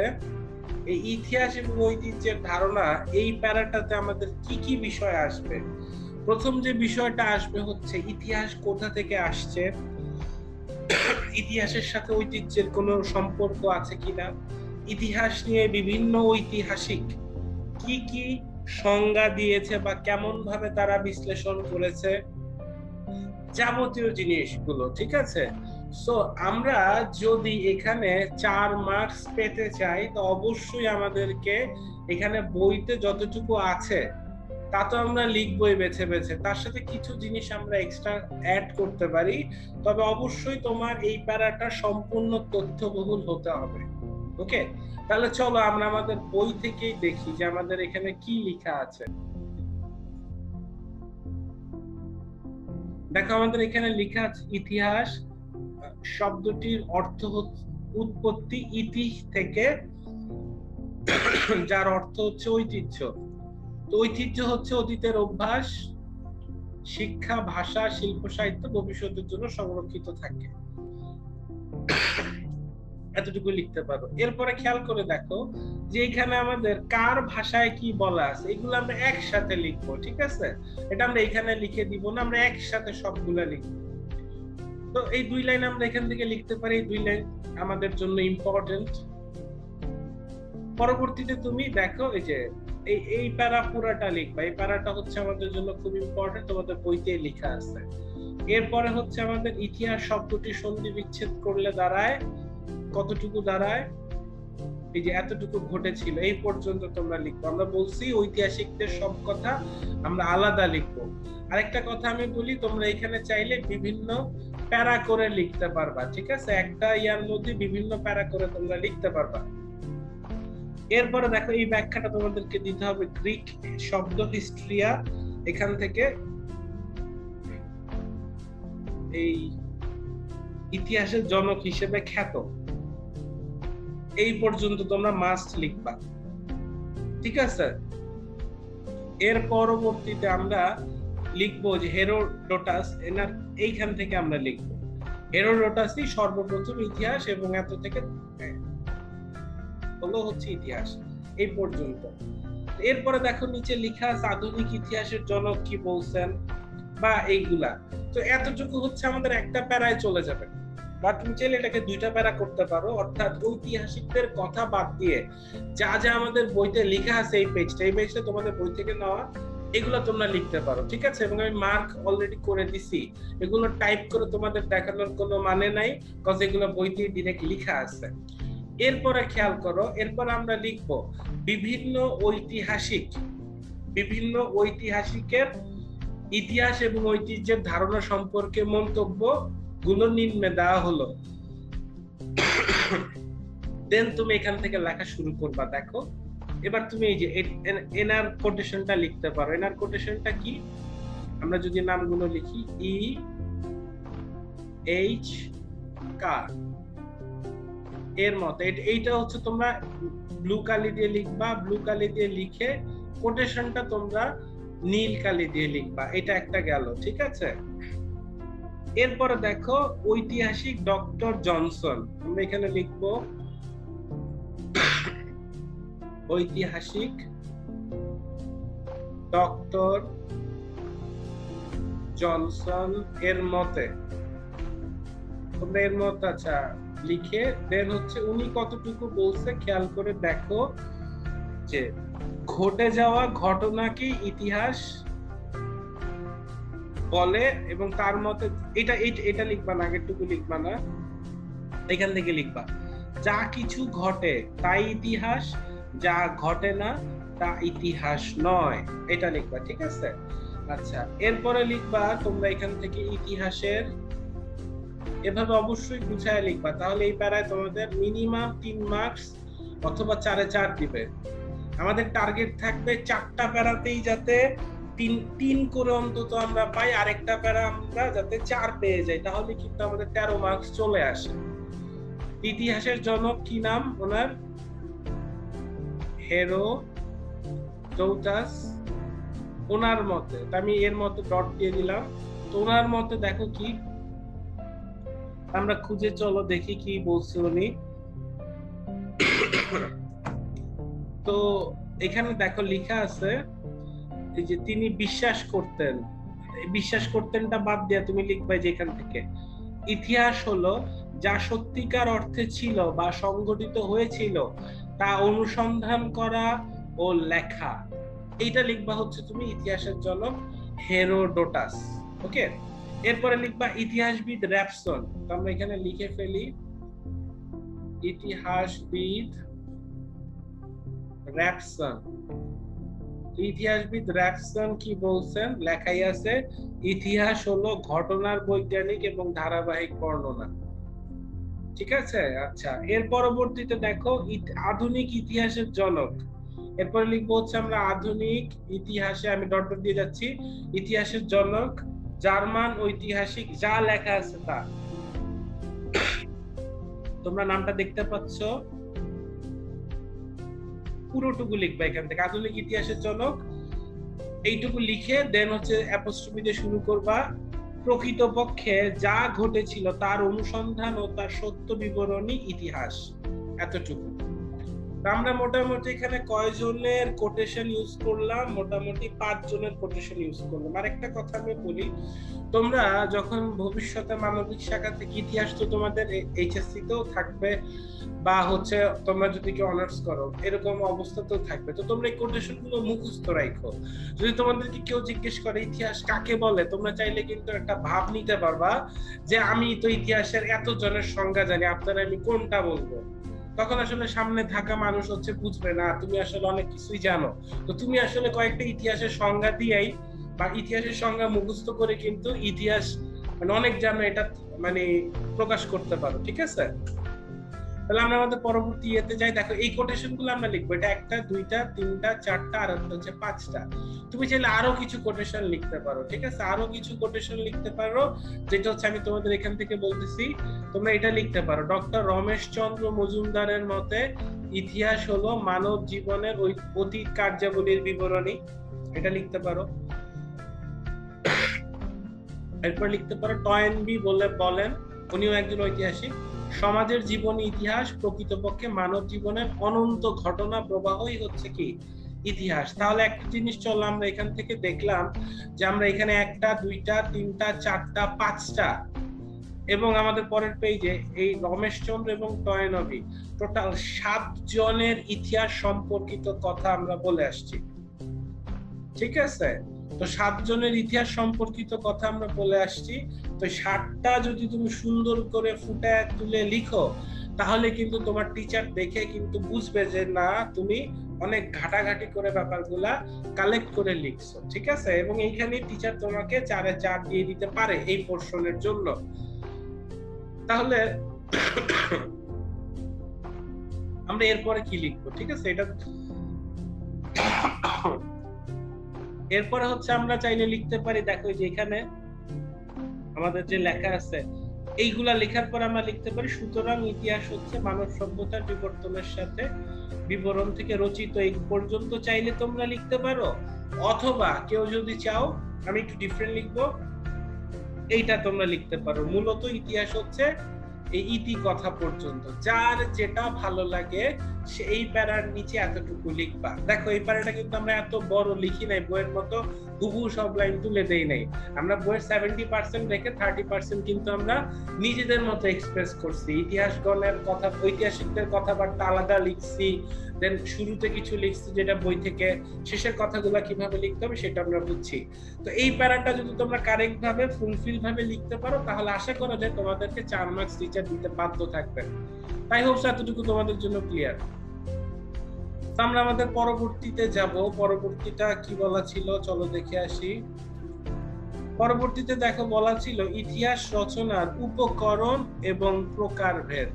এই ইতিহাস এবং ঐতিহ্যের ধারণা, এই প্যারাটাতে আমাদের কি কি বিষয় আসবে। প্রথম যে বিষয়টা আসবে হচ্ছে ইতিহাস কোথা থেকে আসছে, ইতিহাসের সাথে ঐতিহ্যের কোনো সম্পর্ক আছে কিনা, ইতিহাস নিয়ে বিভিন্ন ঐতিহাসিক কি কি সংজ্ঞা দিয়েছে বা কেমন ভাবে তারা বিশ্লেষণ করেছে, যাবতীয় জিনিসগুলো। ঠিক আছে, সো আমরা যদি এখানে 4 মার্কস পেতে চাই তো অবশ্যই আমাদেরকে এখানে বইতে যতটুকু আছে তা তো আমরা লিখবই বেছে বেছে, তার সাথে কিছু জিনিস আমরা এক্সট্রা অ্যাড করতে পারি। তবে অবশ্যই তোমার এই প্যারাটা সম্পূর্ণ তথ্যবহুল হতে হবে। ওকে, তাহলে চলো আমরা আমাদের বই থেকেই দেখি যে আমাদের এখানে কি লেখা আছে। দেখো আমাদের এখানে লেখা আছে ইতিহাস শব্দটির অর্থ হচ্ছে উৎপত্তি, ইতি থেকে, যার অর্থ হচ্ছে ঐতিহ্য। তো ঐতিহ্য হচ্ছে অতীতের অভ্যাস, শিক্ষা, ভাষা, শিল্প, সাহিত্য ভবিষ্যতের জন্য সংরক্ষিত থাকে। এতটুকু লিখতে পারো। এরপরে খেয়াল করে দেখো যে এখানে আমাদের কার ভাষায় কি বলা আছে, এগুলো আমরা একসাথে লিখবো। ঠিক আছে, এটা আমরা এখানে লিখে দিব না, আমরা একসাথে সবগুলা লিখবো। তো এই 2 লাইন আমরা এখান থেকে লিখতে পারি, 2 লাইন আমাদের জন্য ইম্পর্টেন্ট। পরবর্তীতে তুমি দেখো এই যে এই প্যারা পুরাটা লিখবা, এই প্যারাটা হচ্ছে আমাদের জন্য খুব ইম্পর্টেন্ট, তোমাদের বইতে লেখা আছে। এরপরে হচ্ছে আমাদের ইতিহাস শব্দটি সন্ধি বিচ্ছেদ করলে দাঁড়ায় কতটুকু দাঁড়ায়, এই যে এতটুকু ঘটেছিল, এই পর্যন্ত তোমরা লিখবো। আমরা বলছি ঐতিহাসিকদের সব কথা আমরা আলাদা লিখবো। আরেকটা কথা আমি বলি, তোমরা এখানে চাইলে বিভিন্ন প্যারা করে লিখতে পারবা। ঠিক আছে, একটা ইয়ার মধ্যে বিভিন্ন প্যারা করে তোমরা লিখতে পারবা। এরপরে দেখো এই ব্যাখ্যাটা তোমাদেরকে দিতে হবে গ্রিক শব্দ হিস্ট্রিয়া, এখান থেকে এই ইতিহাসের জনক হিসেবে খ্যাত, এই পর্যন্ত তোমরা মাস্ট লিখবা। ঠিক আছে, এর পরবর্তীতে আমরা লিখবো যে হেরোডোটাস, এনার এইখান থেকে আমরা লিখবো হেরোডোটাসই সর্বপ্রথম ইতিহাস এবং এত থেকে হলো হচ্ছে ইতিহাস এই পর্যন্ত। এরপরে দেখো নিচে লেখা আছে আধুনিক ইতিহাসের জনক কি বলছেন বা এইগুলা। তো এতটুকু হচ্ছে আমাদের একটা প্যারায় চলে যাবে, বা তুমি চাইলে এটাকে দুইটা প্যারা করতে পারো, অর্থাৎ ঐতিহাসিকদের কথা বাদ দিয়ে যা যা আমাদের বইতে লেখা আছে এই পেজটা তোমাদের বই থেকে নেওয়া, এগুলো তোমরা লিখতে পারো, ঠিক আছে? এবং আমি মার্ক অলরেডি করে দিছি, এগুলো টাইপ করে তোমাদের দেখানোর কোনো মানে নাই, কজ এগুলো বইতে ডিরেক্ট লেখা আছে। এরপরে খেয়াল করো, এরপর আমরা লিখবো বিভিন্ন ঐতিহাসিকের ইতিহাস এবং ঐতিহ্যের ধারণা সম্পর্কে মন্তব্য গুলো নিম্নে দেওয়া হলো। দেন তুমি এখান থেকে লেখা শুরু করবা। দেখো এবার তুমি এই যে এনআর কোটেশনটা লিখতে পারো। এনআর কোটেশনটা কি? আমরা যদি নামগুলো লিখি ই এইচ কার এর মতো, এইটা হচ্ছে তোমরা ব্লু কালি দিয়ে লিখবা, ব্লু কালি দিয়ে লিখে কোটেশনটা তোমরা নীল কালি দিয়ে লিখবা। এটা একটা গেল, ঠিক আছে? এরপরে দেখো ঐতিহাসিক ডক্টর জনসন, আমরা এখানে লিখবো ঐতিহাসিক ডক্টর জনসন এর মতে, তোমরা এর মতে আচ্ছা লিখে দেন হচ্ছে উনি কতটুকু বলছে খেয়াল করে দেখো, যে ঘটে যাওয়া ঘটনাকে ইতিহাস বলে এবং তার মতে এটা লিখবা না, আগেরটুকু লিখবা না, এখান থেকে লিখবা যা কিছু ঘটে তাই ইতিহাস, যা ঘটে না তা ইতিহাস নয়, এটা লিখবা, ঠিক আছে? আচ্ছা এরপরে লিখবা তোমরা এখান থেকে ইতিহাসের, এভাবে অবশ্যই গুছায় লিখবা, তাহলে এই প্যারায় তোমাদের মিনিমাম 3 মার্কস অথবা 4-এ 4 দিবে। আমাদের টার্গেট থাকবে 4টা প্যারাতেই যাতে 3 করে অন্তত আমরা পাই, আরেকটা প্যারা আমরা যাতে 4 পেয়ে যাই, তাহলে কিন্তু আমাদের 13 মার্কস চলে আসে। ইতিহাসের জনক কি নাম ওনার? হেরোডোটাস। ওনার মতে, আমি এর মতে ডট দিয়ে দিলাম। তো ওনার মতে দেখো কি, আমরা খুঁজে চলো দেখি কি বলছে উনি। তো এখানে দেখো লেখা আছে এই যে তিনি বিশ্বাস করতেনটা বাদ দিয়ে তুমি লিখবে যে এখান থেকে ইতিহাস হলো যা সত্যিকার অর্থে ছিল বা সংঘটিত হয়েছিল তা অনুসন্ধান করা ও লেখা, এইটা লিখবা হচ্ছে তুমি ইতিহাসের জনক হেরোডোটাস। ওকে, এরপরে লিখবা ইতিহাসবিদ র্যাপসন। তো আমরা এখানে লিখে ফেলি ইতিহাসবিদ র্যাপসন। ইতিহাসবিদ র্যাপসন কি বলছেন? লেখাই আছে ইতিহাস হলো ঘটনার বৈজ্ঞানিক এবং ধারাবাহিক বর্ণনা, ঠিক আছে? আচ্ছা এর পরবর্তীতে দেখো আধুনিক ইতিহাসের জনক, এরপরে লিখবো হচ্ছে আমরা আধুনিক ইতিহাসে, আমি ডট ডট দিয়ে যাচ্ছি, ইতিহাসের জনক জার্মান ঐতিহাসিক, যা লেখা আছে তা, তোমরা নামটা দেখতে পাচ্ছ, পুরোটুকু লিখবা এখান থেকে আধুনিক ইতিহাসের জনক, এইটুকু লিখে দেন হচ্ছে অ্যাপোস্ট্রফি দিয়ে শুরু করবা প্রকৃতপক্ষে যা ঘটেছিল তার অনুসন্ধান ও তার সত্য বিবরণী ইতিহাস, এতটুকু। আমরা মোটামুটি এখানে কয়জনের কোটেশন ইউজ করলাম? মোটামুটি 5 জনের কোটেশন ইউজ করলাম। আর একটা কথা আমি বলি, তোমরা যখন ভবিষ্যতে মানবিক শাখা থেকে ইতিহাস, তো তোমাদের এইচএসসি তেও থাকবে বা হচ্ছে তোমরা যদি কেউ অনার্স করো এরকম অবস্থাতেও থাকবে, তো তোমরা এই কোটেশন গুলো মুখস্থ রাখো। যদি তোমাদেরকে কেউ জিজ্ঞেস করে ইতিহাস কাকে বলে, তোমরা চাইলে কিন্তু একটা ভাব নিতে পারবা যে আমি তো ইতিহাসের এত জনের সংজ্ঞা জানি, আপনারা আমি কোনটা বলবো। তখন আসলে সামনে থাকা মানুষ হচ্ছে বুঝবে না তুমি আসলে অনেক কিছুই জানো। তো তুমি আসলে কয়েকটা ইতিহাসের সংজ্ঞা দিয়েই বা ইতিহাসের সংজ্ঞা মুখস্থ করে কিন্তু ইতিহাস মানে অনেক জানো এটা মানে প্রকাশ করতে পারো, ঠিক আছে? তাহলে আমরা আমাদের পরবর্তী ইয়েতে যাই। দেখো এই কোটেশন গুলো আমরা লিখবো, এটা 1টা 2টা 3টা 4টা আর একটা হচ্ছে 5টা। তুমি চাইলে আরো কিছু কোটেশন লিখতে পারো, ঠিক আছে? আরো কিছু কোটেশন লিখতে পারো, যেটা হচ্ছে আমি তোমাদের এখান থেকে বলতেছি, তোমরা এটা লিখতে পারো ডক্টর রমেশ চন্দ্র মজুমদারের মতে ইতিহাস হলো মানব জীবনের ওই অতীত কার্যাবলীর বিবরণী। এটা লিখতে পারো। এরপর লিখতে পারো টয়েনবি বলেন, উনিও একজন ঐতিহাসিক, সমাজের জীবনী ইতিহাস, প্রকৃতপক্ষে মানব জীবনের অনন্ত ঘটনা প্রবাহই হচ্ছে কি ইতিহাস। তাহলে একটা জিনিস চলো আমরা এখান থেকে দেখলাম যে আমরা এখানে একটা, দুইটা, তিনটা, চারটা, পাঁচটা এবং আমাদের পরের পেজে এই রমেশচন্দ্র এবং টয়েনবি টোটাল 7 জনের ইতিহাস সম্পর্কিত কথা আমরা বলে আসছি। ঠিক আছে, তো 7 জনের ইতিহাস সম্পর্কিত কথা আমরা বলে আসছি। তো 7টা যদি তুমি সুন্দর করে ফুটায় তুলে লিখো তাহলে কিন্তু তোমার টিচার দেখে কিন্তু বুঝবে যে না তুমি অনেক ঘাটাঘাটি করে ব্যাপারগুলা কালেক্ট করে লিখছো। ঠিক আছে, এবং এইখানে টিচার তোমাকে 4-এ 4 দিয়ে দিতে পারে এই পোরশনের জন্য। তাহলে আমরা এরপরে কি লিখবো? ঠিক আছে, এটা এরপরে হচ্ছে আমরা চাইলে লিখতে পারি, দেখো যে এখানে আমাদের যে লেখা আছে এইগুলা লেখার পর আমরা লিখতে পারি সুতরাং ইতিহাস হচ্ছে মানব সভ্যতার বিবর্তনের সাথে বিবরণ থেকে রচিত। এই পর্যন্ত চাইলে তোমরা লিখতে পারো, অথবা কেউ যদি চাও আমি একটু ডিফারেন্ট লিখবো, এইটা তোমরা লিখতে পারো। মূলত ইতিহাস হচ্ছে এই ইতি কথা পর্যন্ত, যার যেটা ভালো লাগে সে এই প্যারার নিচে এতটুকু লিখবা। দেখো এই প্যারাটা কিন্তু আমরা এত বড় লিখি নাই, বইয়ের মতো হুবহু সব লাইন তুলে দেই নাই। আমরা বইয়ের 70% রেখে 30% কিন্তু আমরা নিজেদের মতো এক্সপ্রেস করছি। ইতিহাসগণের কথা, ঐতিহাসিকদের কথাবার্তা আলাদা লিখছি, দেন শুরুতে কিছু লিখছি যেটা বই থেকে, শেষের কথাগুলো কিভাবে লিখতে হবে সেটা আমরা বুঝছি। তো এই প্যারাটা যদি তোমরা কারেক্ট ভাবে ফুলফিল ভাবে লিখতে পারো তাহলে আশা করা যায় তোমাদেরকে 4 মার্কস টিচার দিতে বাধ্য থাকবেন। তাই হোক এতটুকু তোমাদের জন্য ক্লিয়ার। আমরা আমাদের পরবর্তীতে যাব। পরবর্তীটা কি বলা ছিল চলো দেখে আসি। পরবর্তীতে দেখো বলা ছিল ইতিহাস রচনার উপকরণ এবং প্রকারভেদ।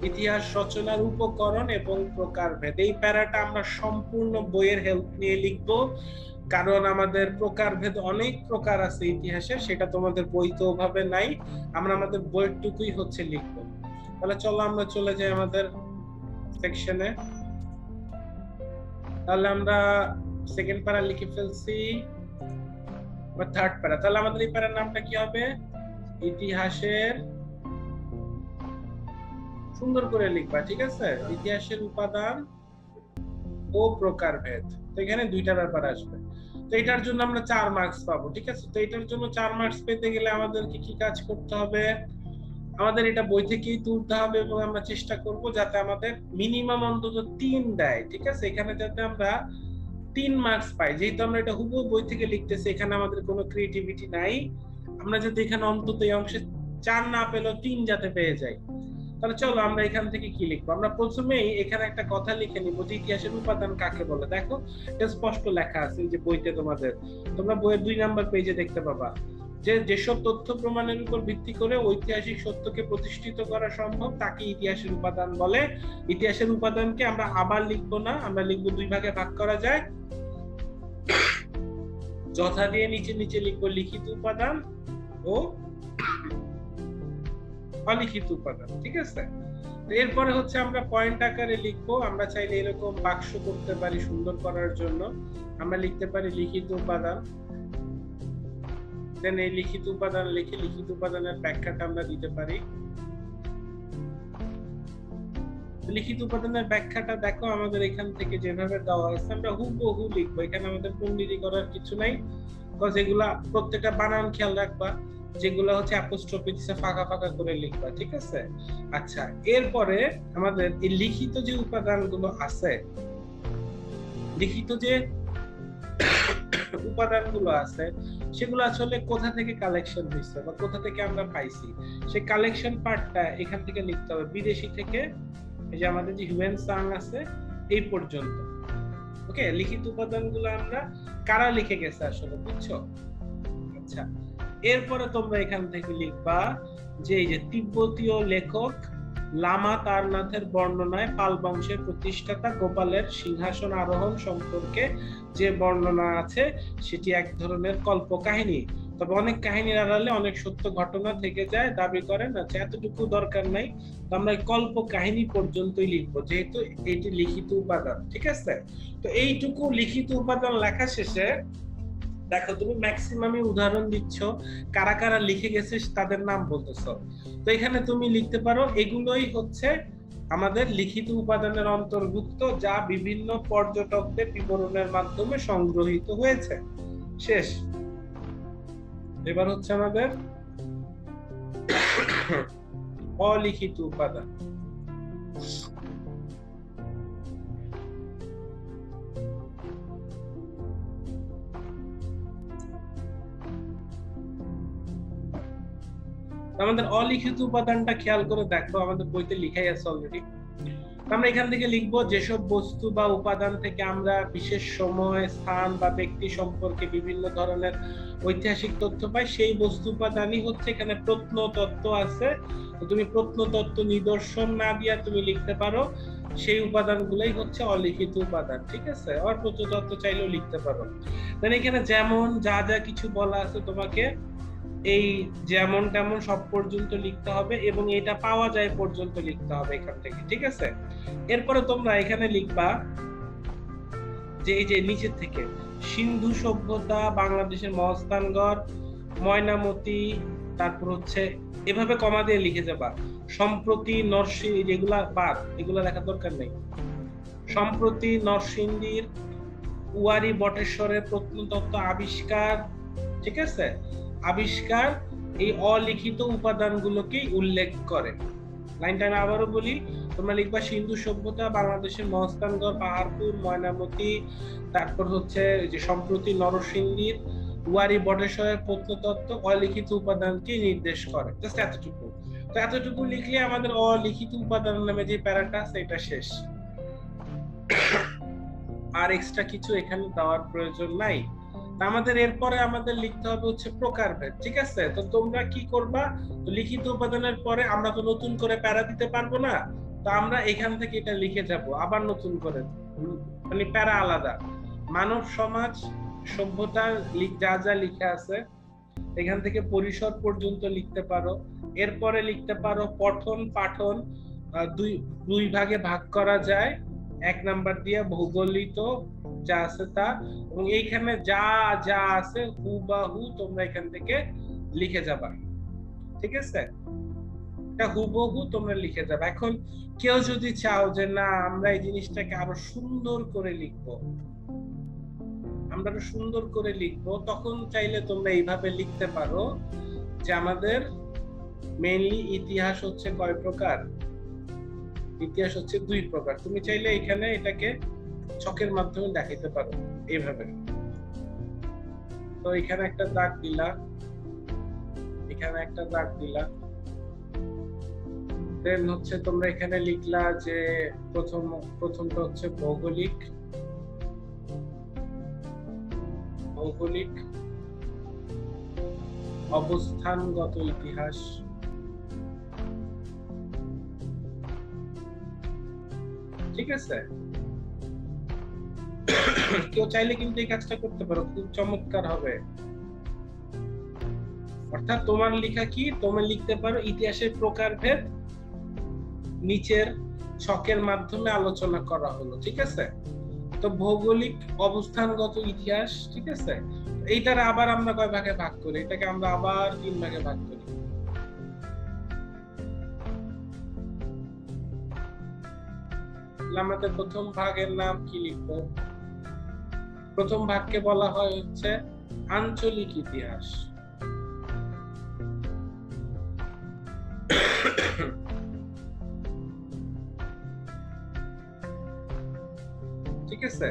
ইতিহাস রচনার উপকরণ এবং প্রকারভেদ, এই প্যারাটা আমরা সম্পূর্ণ বইয়ের হেল্প নিয়ে লিখবো, কারণ আমাদের প্রকারভেদ অনেক প্রকার আছে ইতিহাসের, সেটা তোমাদের বইতে ওভাবে নাই, আমরা আমাদের বইটুকুই হচ্ছে লিখবো। তাহলে চলো আমরা চলে যাই আমাদের সেকশনে। তাহলে আমরা সেকেন্ড প্যারা লিখে ফেলছি বা থার্ড প্যারা। তাহলে আমাদের এই প্যারার নামটা কি হবে? ইতিহাসের, সুন্দর করে লিখবা, ঠিক আছে, ইতিহাসের উপাদান ও প্রকারভেদ। তো এখানে দুইটা ব্যাপার আসবে। তো এটার জন্য আমরা 4 মার্কস পাবো। ঠিক আছে, তো এটার জন্য 4 মার্কস পেতে গেলে আমাদেরকে কি কাজ করতে হবে? আমাদের এটা বই থেকেই তুলতে হবে এবং আমরা চেষ্টা করব যাতে আমাদের মিনিমাম অন্তত 3 দেয়। ঠিক আছে, এখানে যাতে আমরা 3 মার্কস পাই। যেহেতু আমরা এটা হুবহু বই থেকে লিখতেছি, এখানে আমাদের কোনো ক্রিয়েটিভিটি নাই, আমরা যাতে এখানে অন্তত এই অংশে 4 না পেলেও 3 যাতে পেয়ে যাই। তাহলে চলো আমরা এখান থেকে কি লিখবো? আমরা প্রথমেই এখানে একটা কথা লিখে নিব যে ইতিহাসের উপাদান কাকে বলে। দেখো এটা স্পষ্ট লেখা আছে যে বইতে, তোমরা বইয়ের 2 নাম্বার পেজে দেখতে পাবা যে যেসব তথ্য প্রমাণের উপর ভিত্তি করে ঐতিহাসিক সত্যকে প্রতিষ্ঠিত করা সম্ভব তাকে ইতিহাসের উপাদান বলে। ইতিহাসের উপাদানকে আমরা আবার লিখবো না, আমরা লিখবো 2 ভাগে ভাগ করা যায়। যথা দিয়ে নিচে নিচে লিখবো লিখিত উপাদান ও অলিখিত উপাদান। ঠিক আছে, এরপরে হচ্ছে আমরা পয়েন্ট আকারে লিখবো। আমরা চাইলে এরকম বাক্স করতে পারি সুন্দর করার জন্য। আমরা লিখতে পারি লিখিত উপাদান, দেন এই লিখিত উপাদান লিখে লিখিত উপাদানের ব্যাখ্যাটা আমরা দিতে পারি। লিখিত উপাদানের ব্যাখ্যাটা দেখো আমাদের এখান থেকে যেভাবে দেওয়া আছে আমরা হুবহু লিখবো, এখানে আমাদের পণ্ডিতি করার কিছু নাই। বিকজ এগুলা প্রত্যেকটা বানান খেয়াল রাখবা, যেগুলো হচ্ছে অ্যাপোস্ট্রফি দিছে ফাঁকা ফাঁকা করে লিখবা। ঠিক আছে, আচ্ছা এরপরে আমাদের এই লিখিত যে উপাদানগুলো আছে, লিখিত যে উপাদানগুলো আছে সেগুলো আসলে কোথা থেকে কালেকশন হয়েছে বা কোথা থেকে আমরা পাইছি, সেই কালেকশন পার্টটা এখান থেকে লিখতে হবে। বিদেশি থেকে এই যে আমাদের যে হিউয়েন সাং আছে এই পর্যন্ত। ওকে, লিখিত উপাদানগুলো আমরা কারা লিখে গেছে আসলে, বুঝছো? আচ্ছা, এরপরে তোমরা এখান থেকে লিখবা যে এই যে তিব্বতীয় লেখক লামা তারনাথের বর্ণনায় পাল বংশের প্রতিষ্ঠাতা গোপালের সিংহাসন আরোহণ সম্পর্কে যে বর্ণনা আছে সেটি এক ধরনের কল্পকাহিনী। তবে অনেক কাহিনীর আড়ালে অনেক সত্য ঘটনা থেকে যায়, দাবি করেন আচ্ছা এতটুকু দরকার নাই, তো আমরা কল্প কাহিনী পর্যন্তই লিখবো, যেহেতু এটি লিখিত উপাদান। ঠিক আছে, তো এইটুকু লিখিত উপাদান লেখা শেষে দেখো তুমি ম্যাক্সিমামই উদাহরণ দিচ্ছ, কারা কারা লিখে গেছে তাদের নাম বলতেছো। তো এখানে তুমি লিখতে পারো এগুলোই হচ্ছে আমাদের লিখিত উপাদানের অন্তর্ভুক্ত, যা বিভিন্ন পর্যটকদের বিবরণের মাধ্যমে সংগ্রহীত হয়েছে। শেষ। এবার হচ্ছে আমাদের অলিখিত উপাদান। আমাদের অলিখিত উপাদানটা খেয়াল করে দেখো, আমাদের বইতে লিখাই আছে অলরেডি। আমরা এখান থেকে লিখবো যেসব বস্তু বা উপাদান থেকে আমরা বিশেষ সময়, স্থান বা ব্যক্তি সম্পর্কে বিভিন্ন ধরনের ঐতিহাসিক তথ্য পাই, সেই বস্তু উপাদানই হচ্ছে এখানে প্রত্নতত্ত্ব আছে। তো তুমি প্রত্নতত্ত্ব নিদর্শন না দিয়া তুমি লিখতে পারো সেই উপাদানগুলোই হচ্ছে অলিখিত উপাদান। ঠিক আছে, আর প্রত্নতত্ত্ব চাইলেও লিখতে পারো। মানে এখানে যেমন যা যা কিছু বলা আছে তোমাকে এই যেমন তেমন সব পর্যন্ত লিখতে হবে, এবং এটা পাওয়া যায় পর্যন্ত লিখতে হবে এখান থেকে। ঠিক আছে, এরপরে তোমরা এখানে লিখবা যে এই যে নিচের থেকে সিন্ধু সভ্যতা, বাংলাদেশের মহাস্থানগড়, ময়নামতি, তারপর হচ্ছে এভাবে কমা দিয়ে লিখে যাবা। সম্প্রতি নরসিংদী, যেগুলা বাদ, এগুলা লেখার দরকার নেই। সম্প্রতি নরসিংদীর উয়ারি বটেশ্বরের প্রত্নতত্ত্ব আবিষ্কার। ঠিক আছে, আবিষ্কার এই অলিখিত উপাদানগুলোকেই উল্লেখ করে। লাইনটা আমি আবারও বলি, তোমরা লিখবা সিন্ধু সভ্যতা, বাংলাদেশের মহাস্থানগড়, পাহাড়পুর, ময়নামতি, তারপর হচ্ছে যে সম্প্রতি নরসিংদীর উয়ারি বটেশ্বরের প্রত্নতত্ত্ব অলিখিত উপাদানকে নির্দেশ করে। জাস্ট এতটুকু। তো এতটুকু লিখলে আমাদের অলিখিত উপাদান নামে যে প্যারাটা সেটা শেষ। আর এক্সট্রা কিছু এখানে দেওয়ার প্রয়োজন নাই। আমাদের এরপরে আমাদের লিখতে হবে হচ্ছে প্রকারভেদ। ঠিক আছে, তো তোমরা কি করবা, তো লিখিত উপাদানের পরে আমরা তো নতুন করে প্যারা দিতে পারবো না, তো আমরা এখান থেকে এটা লিখে যাব আবার নতুন করে, মানে প্যারা আলাদা। মানব সমাজ সভ্যতা যা যা লিখে আছে এখান থেকে পরিসর পর্যন্ত লিখতে পারো। এরপরে লিখতে পারো পঠন পাঠন দুই ভাগে ভাগ করা যায়। এক নাম্বার দিয়ে ভৌগোলিক যা আছে তা, এবং এইখানে যা যা আছে হুবাহু তোমরা এখান থেকে লিখে যাবা। ঠিক আছে, এটা হুবহু তোমরা লিখে যাবে। এখন কেউ যদি চাও যে না আমরা এই জিনিসটাকে আরো সুন্দর করে লিখবো, আমরা আরো সুন্দর করে লিখবো, তখন চাইলে তোমরা এইভাবে লিখতে পারো যে আমাদের মেইনলি ইতিহাস হচ্ছে কয় প্রকার, ইতিহাস হচ্ছে 2 প্রকার। তুমি চাইলে এখানে এটাকে ছকের মাধ্যমে দেখাইতে পারো এইভাবে। তো এখানে একটা দাগ দিলা, এখানে একটা দাগ দিলা, দেন হচ্ছে তোমরা এখানে লিখলা যে প্রথমটা হচ্ছে ভৌগোলিক, ভৌগোলিক অবস্থানগত ইতিহাস। ঠিক আছে, কেউ চাইলে কিন্তু এই কাজটা করতে পারো, খুব চমৎকার হবে। অর্থাৎ তোমার লেখা কি, তুমি লিখতে পারো ইতিহাসের প্রকারভেদ নিচের ছকের মাধ্যমে আলোচনা করা হলো। ঠিক আছে, তো ভৌগোলিক অবস্থানগত ইতিহাস। ঠিক আছে, এইটার আবার আমরা কয় ভাগে ভাগ করি, এটাকে আমরা আবার 3 ভাগে ভাগ করি। আমাদের প্রথম ভাগের নাম কি লিখবো, প্রথম ভাগকে বলা হয় হচ্ছে আঞ্চলিক ইতিহাস। ঠিক আছে,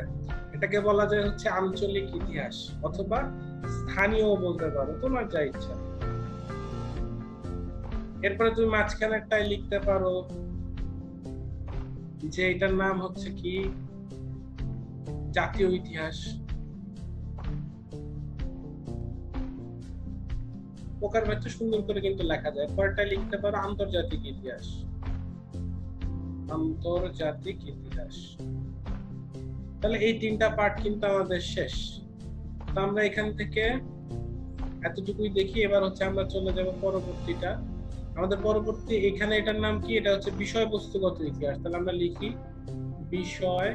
এটাকে বলা যায় হচ্ছে আঞ্চলিক ইতিহাস, অথবা স্থানীয় বলতে পারো, তোমার যা ইচ্ছা। এরপরে তুমি মাঝখানেরটাই লিখতে পারো যে এটার নাম হচ্ছে কি জাতীয় ইতিহাস। প্রকারভেদ সুন্দর করে কিন্তু লেখা যায়। পরেরটা লিখতে পারো আন্তর্জাতিক ইতিহাস, আন্তর্জাতিক ইতিহাস। তাহলে এই 3টা পার্ট কিন্তু আমাদের শেষ। তো আমরা এখান থেকে এতটুকুই দেখি। এবার হচ্ছে আমরা চলে যাব পরবর্তীটা। আমাদের পরবর্তী এখানে এটার নাম কি? এটা হচ্ছে বিষয়বস্তুগত ইতিহাস। তাহলে আমরা লিখি বিষয়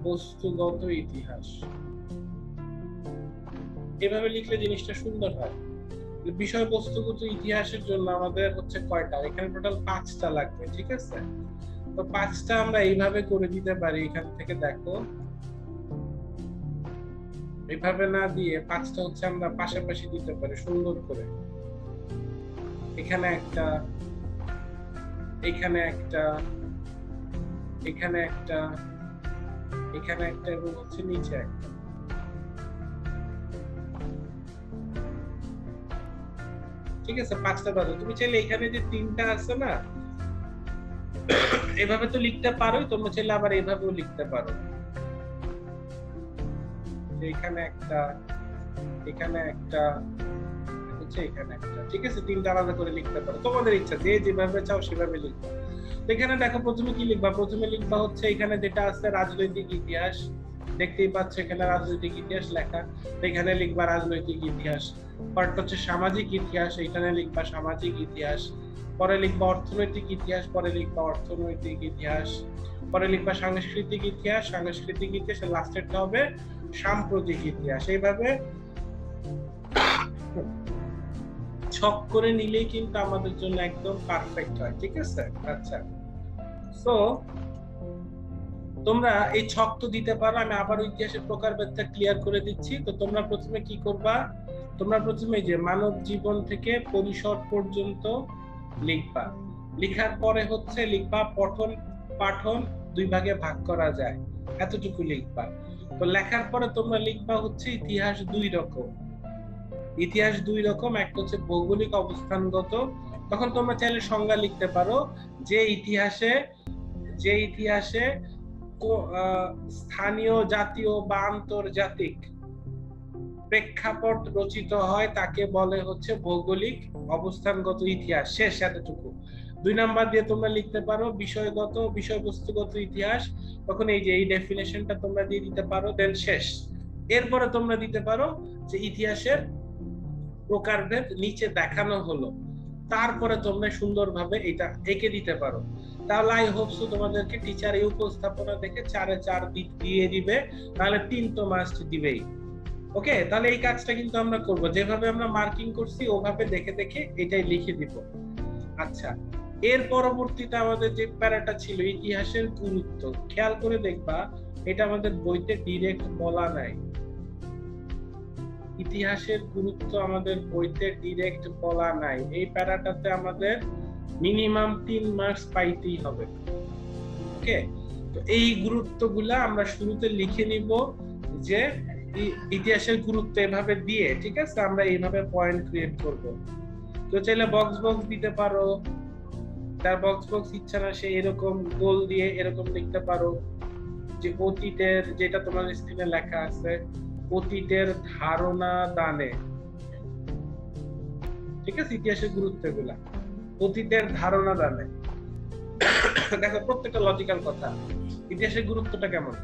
বস্তুগত ইতিহাস। এভাবে লিখলে জিনিসটা সুন্দর হয়। বিষয়বস্তুগত ইতিহাসের জন্য আমাদের হচ্ছে কয়টা? এখানে টোটাল 5টা লাগবে, ঠিক আছে? তো 5টা আমরা এইভাবে করে দিতে পারি। এখান থেকে দেখো, এইভাবে না দিয়ে 5টা হচ্ছে আমরা পাশাপাশি দিতে পারি সুন্দর করে। এখানে একটা, এখানে একটা, এখানে একটা, এখানে একটা এবং হচ্ছে নিচে একটা। ঠিক আছে, 5টা বাজে। তুমি চাইলে এখানে যে 3টা আছে না, এভাবে তো লিখতে পারো। তোমরা চাইলে আবার এভাবেও লিখতে পারো। এখানে একটা, এখানে একটা, হচ্ছে এখানে একটা। ঠিক আছে, 3টা আলাদা করে লিখতে পারো, তোমাদের ইচ্ছা, যে যেভাবে চাও সেভাবে লিখবে। এখানে দেখো প্রথমে কি লিখবা? প্রথমে লিখবা হচ্ছে এখানে যেটা আছে রাজনৈতিক ইতিহাস। দেখতেই পাচ্ছ এখানে রাজনৈতিক ইতিহাস লেখা। এখানে লিখবা রাজনৈতিক ইতিহাস। পরটা হচ্ছে সামাজিক ইতিহাস, এখানে লিখবা সামাজিক ইতিহাস। পরে লিখবা অর্থনৈতিক ইতিহাস, পরে লিখবা অর্থনৈতিক ইতিহাস। পরে লিখবা সাংস্কৃতিক ইতিহাস, সাংস্কৃতিক ইতিহাস। লাস্টেরটা হবে সাম্প্রতিক ইতিহাস। এইভাবে ছক করে নিলেই কিন্তু আমাদের জন্য একদম পারফেক্ট হয়। ঠিক আছে? আচ্ছা, সো তোমরা এই ছক তো দিতে পারো। আমি আবার ইতিহাসের প্রকারভেদটা ক্লিয়ার করে দিচ্ছি। তো তোমরা প্রথমে কি করবা? তোমরা প্রথমে যে মানব জীবন থেকে পরিসর পর্যন্ত লিখবা। লিখার পরে হচ্ছে লিখবা পঠন পাঠন 2 ভাগে ভাগ করা যায়, এতটুকু লিখবা। তো লেখার পরে তোমরা লিখবা হচ্ছে ইতিহাস 2 রকম। ইতিহাস 2 রকম, একটা হচ্ছে ভৌগোলিক অবস্থানগত। তখন তোমরা চাইলে সংজ্ঞা লিখতে পারো যে ইতিহাসে স্থানীয়, জাতীয় বা আন্তর্জাতিক প্রেক্ষাপট রচিত হয় তাকে বলে হচ্ছে ভৌগোলিক অবস্থানগত ইতিহাস। শেষ, এতটুকু। 2 নাম্বার দিয়ে তোমরা লিখতে পারো বিষয়বস্তুগত ইতিহাস। তখন এই যে এই ডেফিনেশনটা তোমরা দিয়ে দিতে পারো, দেন শেষ। এরপরে তোমরা দিতে পারো যে ইতিহাসের প্রকারভেদ নিচে দেখানো হলো। তারপরে তোমরা সুন্দরভাবে এটা এঁকে দিতে পারো। তাহলে আই হোপ সো তোমাদেরকে টিচার এই উপস্থাপনা দেখে 4-এ 4 দিয়ে দিবে। তাহলে 3 তো মাস্ট দিবেই। ওকে, তাহলে এই কাজটা কিন্তু আমরা করব, যেভাবে আমরা মার্কিং করছি ওভাবে দেখে দেখে এটাই লিখে দিব। আচ্ছা, এর পরবর্তীতে আমাদের যে প্যারাটা ছিল ইতিহাসের গুরুত্ব, খেয়াল করে দেখবা এটা আমাদের বইতে ডিরেক্ট বলা নাই। ইতিহাসের গুরুত্ব আমাদের বইতে ডিরেক্ট বলা নাই। এই প্যারাটাতে আমাদের মিনিমাম 3 মার্কস পাইতেই হবে। ওকে, তো এই গুরুত্বগুলা আমরা শুরুতে লিখে নিব যে ইতিহাসের গুরুত্ব এভাবে দিয়ে, ঠিক আছে, আমরা এইভাবে পয়েন্ট ক্রিয়েট করব। তো চাইলে বক্স দিতে পারো, তার বক্স ইচ্ছা না সে এরকম গোল দিয়ে এরকম লিখতে পারো যে অতীতের, যেটা তোমার স্ক্রিনে লেখা আছে, অতীতের ধারণা দানে। ঠিক আছে, ইতিহাসের গুরুত্বগুলা অতীতের ধারণা দানে। দেখো প্রত্যেকটা লজিক্যাল কথা। ইতিহাসের গুরুত্বটা কেমন?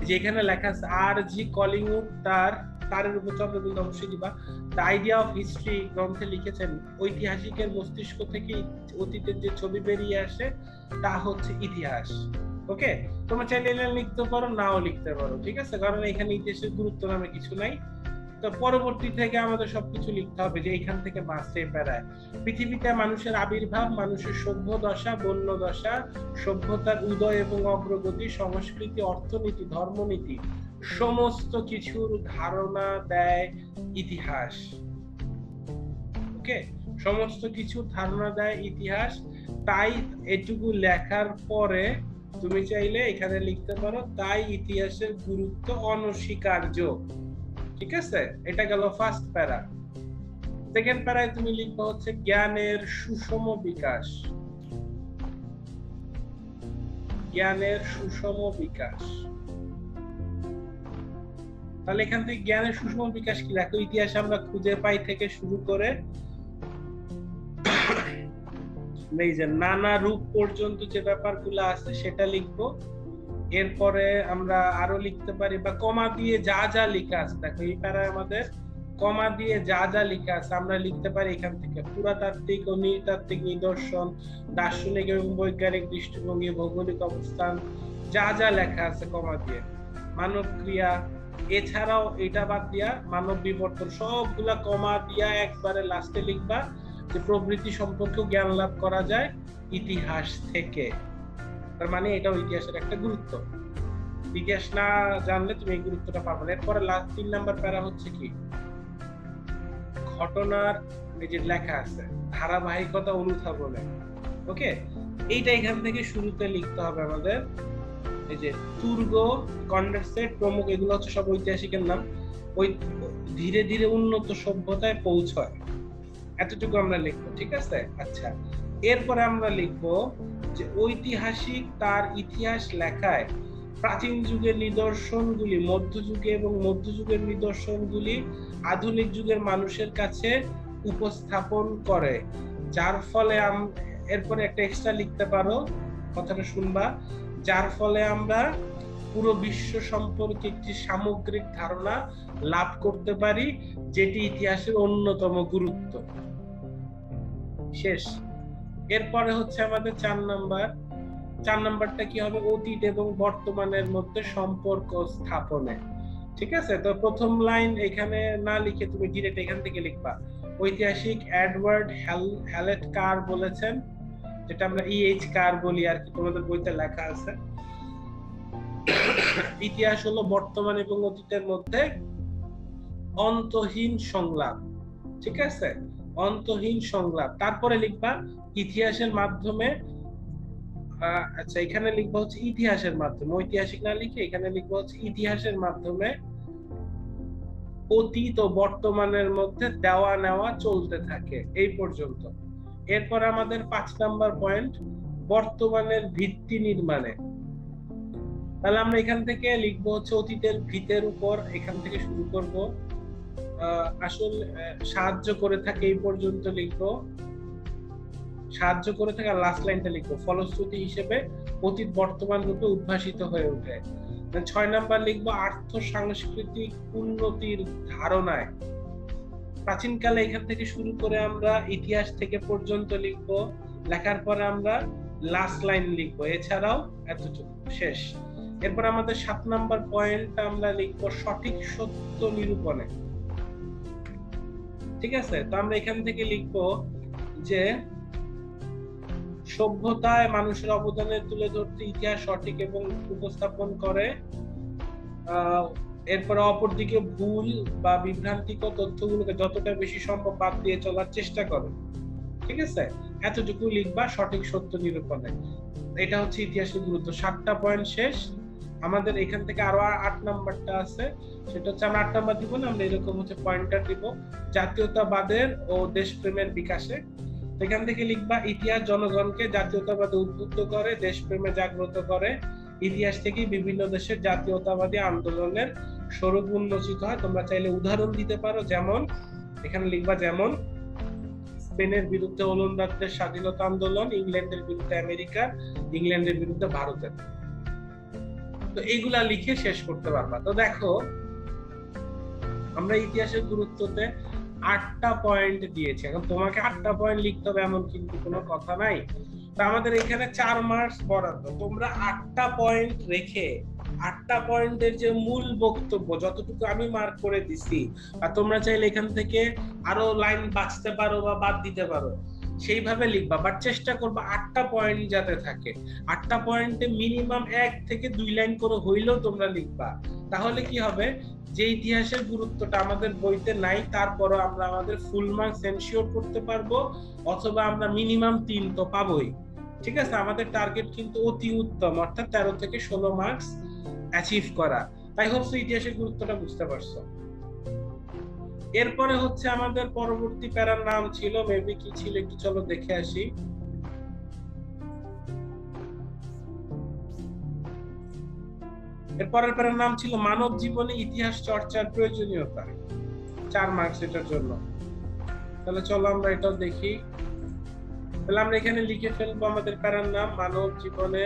যেখানে লেখা আছে আর.জি. কলিংউড তারের উপর চন্দ্রবিন্দু অবশ্যই দিবা। দ্য আইডিয়া অফ হিস্ট্রি গ্রন্থে লিখেছেন ঐতিহাসিকের মস্তিষ্ক থেকে অতীতের যে ছবি বেরিয়ে আসে তা হচ্ছে ইতিহাস। ওকে, তোমরা চাইলে লিখতে পারো, নাও লিখতে পারো, ঠিক আছে, কারণ এখানে ইতিহাসের গুরুত্ব নামে কিছু নাই। তো পরবর্তী থেকে আমাদের সবকিছু লিখতে হবে যে এখান থেকে মাস্টে প্যারায় পৃথিবীতে মানুষের আবির্ভাব, মানুষের সভ্য দশা, বন্য দশা, সভ্যতার উদয় এবং অগ্রগতি, সংস্কৃতি, অর্থনীতি, ধর্মনীতি, সমস্ত কিছুর ধারণা দেয় ইতিহাস। ওকে, সমস্ত কিছুর ধারণা দেয় ইতিহাস। তাই এটুকু লেখার পরে তুমি চাইলে এখানে লিখতে পারো তাই ইতিহাসের গুরুত্ব অনস্বীকার্য। ঠিক আছে, এটা গেল ফার্স্ট প্যারা। সেকেন্ড প্যারায় তুমি লিখবে হচ্ছে জ্ঞানের সুষম বিকাশ। জ্ঞানের সুষম বিকাশ। তাহলে এখান থেকে জ্ঞানের সুষম বিকাশ কি লেখো? ইতিহাস আমরা খুঁজে পাই থেকে শুরু করে এই যে নানা রূপ পর্যন্ত যে ব্যাপারগুলো আছে সেটা লিখবো। এরপরে আমরা আরো লিখতে পারি বা কমা দিয়ে যা যা লেখা আছে, দেখো এই প্যারায় আমাদের কমা দিয়ে যা যা লেখা আছে আমরা লিখতে পারি এখান থেকে পুরাতাত্ত্বিক ও নৃতাত্ত্বিক নিদর্শন, দার্শনিক এবং বৈজ্ঞানিক দৃষ্টিভঙ্গি, ভৌগোলিক অবস্থান, যা যা লেখা আছে কমা দিয়ে, মানব ক্রিয়া, এছাড়াও এটা বাদ দিয়া মানব বিবর্তন, সবগুলা কমা দিয়া একবারে লাস্টে লিখবা যে প্রবৃত্তি সম্পর্কে জ্ঞান লাভ করা যায় ইতিহাস থেকে। তার মানে এটাও ইতিহাসের একটা গুরুত্ব, ইতিহাস না জানলে তুমি এই গুরুত্বটা পাবে না। এরপরে লাস্ট 3 নাম্বার প্যারা হচ্ছে কি, ঘটনার এই যে লেখা আছে ধারাবাহিকতা অনুধাবনে। ওকে, এইটা এখান থেকে শুরুতে লিখতে হবে আমাদের। এই যে তুর্গ, কন্ডেনসেট প্রমুখ, এগুলো হচ্ছে সব ঐতিহাসিকের নাম। ওই ধীরে ধীরে উন্নত সভ্যতায় পৌঁছয়, এতটুকু আমরা লিখবো, ঠিক আছে? আচ্ছা, এরপরে আমরা লিখবো যে ঐতিহাসিক তার ইতিহাস লেখায় প্রাচীন যুগের নিদর্শনগুলি মধ্যযুগে এবং মধ্যযুগের নিদর্শনগুলি আধুনিক যুগের মানুষের কাছে উপস্থাপন করে, যার ফলে এরপরে একটা এক্সট্রা লিখতে পারো, কথাটা শুনবা, যার ফলে আমরা পুরো বিশ্ব সম্পর্কে একটি সামগ্রিক ধারণা লাভ করতে পারি, যেটি ইতিহাসের অন্যতম গুরুত্ব। শেষ। এরপরে হচ্ছে আমাদের 4 নাম্বারটা কি হবে, অতীত এবং বর্তমানের মধ্যে সম্পর্ক স্থাপনে। ঠিক আছে? তো প্রথম লাইন এখানে না লিখে তুমি ডিরেক্ট এখান থেকে লিখবা, ঐতিহাসিক এডওয়ার্ড হ্যালেট কার বলেছেন, যেটা আমরা ইএইচ কার বলি আর কি, তোমাদের বইতে লেখা আছে, ইতিহাস হলো বর্তমান এবং অতীতের মধ্যে অন্তহীন সংলাপ। ঠিক আছে? অন্তহীন সংলাপ। তারপরে লিখবা ইতিহাসের মাধ্যমে, আচ্ছা এখানে লিখবা হচ্ছে ইতিহাসের মাধ্যমে, ঐতিহাসিক না লিখে এখানে লিখবা হচ্ছে ইতিহাসের মাধ্যমে অতীত ও বর্তমানের মধ্যে দেওয়া নেওয়া চলতে থাকে, এই পর্যন্ত। এরপর আমাদের 5 নাম্বার পয়েন্ট, বর্তমানের ভিত্তি নির্মাণে। তাহলে আমরা এখান থেকে লিখবো হচ্ছে অতীতের ভিতের উপর, এখান থেকে শুরু করব, আসল সাহায্য করে থাকে এই পর্যন্ত লিখবো, সাহায্য করে থাকে, আর লাস্ট লাইনটা লিখবো ফলশ্রুতি হিসেবে অতীত বর্তমান রূপে উদ্ভাসিত হয়ে ওঠে। 6 নাম্বার লিখবো আর্থ সাংস্কৃতিক উন্নতির ধারণায়। প্রাচীনকালে এখান থেকে শুরু করে আমরা ইতিহাস থেকে পর্যন্ত লিখবো, লেখার পরে আমরা লাস্ট লাইন লিখবো, এছাড়াও এতটুকু, শেষ। এরপর আমাদের 7 নাম্বার পয়েন্ট আমরা লিখবো সঠিক সত্য নিরূপণে। ঠিক আছে? তো আমরা এখান থেকে লিখবো যে সভ্যতায় মানুষের অবদানের তুলে ধরতে ইতিহাস সঠিক এবং উপস্থাপন করে, এরপরে অপরদিকে ভুল বা বিভ্রান্তিকর তথ্যগুলোকে যতটা বেশি সম্ভব বাদ দিয়ে চলার চেষ্টা করে। ঠিক আছে? এতটুকু লিখবা সঠিক সত্য নিরূপণে। এটা হচ্ছে ইতিহাসের গুরুত্ব। 7টা পয়েন্ট শেষ। আমাদের এখান থেকে আরো 8 নাম্বারটা আছে, সেটা হচ্ছে আমরা 8 নাম্বার দিব না, আমরা এরকম হচ্ছে পয়েন্টার দিব, জাতীয়তাবাদের ও দেশপ্রেমের বিকাশে। এখান থেকে লিখবা ইতিহাস জনগণকে জাতীয়তাবাদে উদ্বুদ্ধ করে, দেশপ্রেমে জাগ্রত করে, ইতিহাস থেকে বিভিন্ন দেশের জাতীয়তাবাদী আন্দোলনের স্বরূপ উন্মোচিত হয়। তোমরা চাইলে উদাহরণ দিতে পারো, যেমন এখানে লিখবা যেমন স্পেনের বিরুদ্ধে ওলন্দাজদের স্বাধীনতা আন্দোলন, ইংল্যান্ডের বিরুদ্ধে আমেরিকা, ইংল্যান্ডের বিরুদ্ধে ভারতের। তো এইগুলা লিখে শেষ করতে পারবা। তো দেখো আমরা ইতিহাসের গুরুত্বতে 8টা পয়েন্ট দিয়েছি, এখন তোমাকে 8টা পয়েন্ট লিখতে হবে এমন কিন্তু কোনো কথা নাই। তা আমাদের এখানে 4 মার্কস বরাদ্দ, তোমরা 8টা পয়েন্ট রেখে 8টা পয়েন্টের যে মূল বক্তব্য যতটুকু আমি মার্ক করে দিছি, আর তোমরা চাইলে এখান থেকে আরো লাইন বাঁচতে পারো বা বাদ দিতে পারো, সেইভাবে লিখবা, বাট চেষ্টা করবা 8টা পয়েন্ট যাতে থাকে। 8টা পয়েন্টে মিনিমাম 1 থেকে 2 লাইন করে হইলেও তোমরা লিখবা। তাহলে কি হবে, যে ইতিহাসের গুরুত্বটা আমাদের বইতে নাই তারপরও আমরা আমাদের ফুল মার্কস এনশিওর করতে পারবো, অথবা আমরা মিনিমাম 3 তো পাবোই। ঠিক আছে? আমাদের টার্গেট কিন্তু অতি উত্তম, অর্থাৎ 13 থেকে 16 মার্কস অ্যাচিভ করা। তাই হোপস ইতিহাসের গুরুত্বটা বুঝতে পারছো। এরপরে হচ্ছে আমাদের পরবর্তী প্যারার নাম ছিল, মেবি কি ছিল একটু চলো দেখে আসি। এরপরের প্যারার নাম ছিল মানব জীবনে ইতিহাস চর্চার প্রয়োজনীয়তা, 4 মার্কস এটার জন্য। তাহলে চলো আমরা এটাও দেখি। তাহলে আমরা এখানে লিখে ফেলবো আমাদের প্যারার নাম মানব জীবনে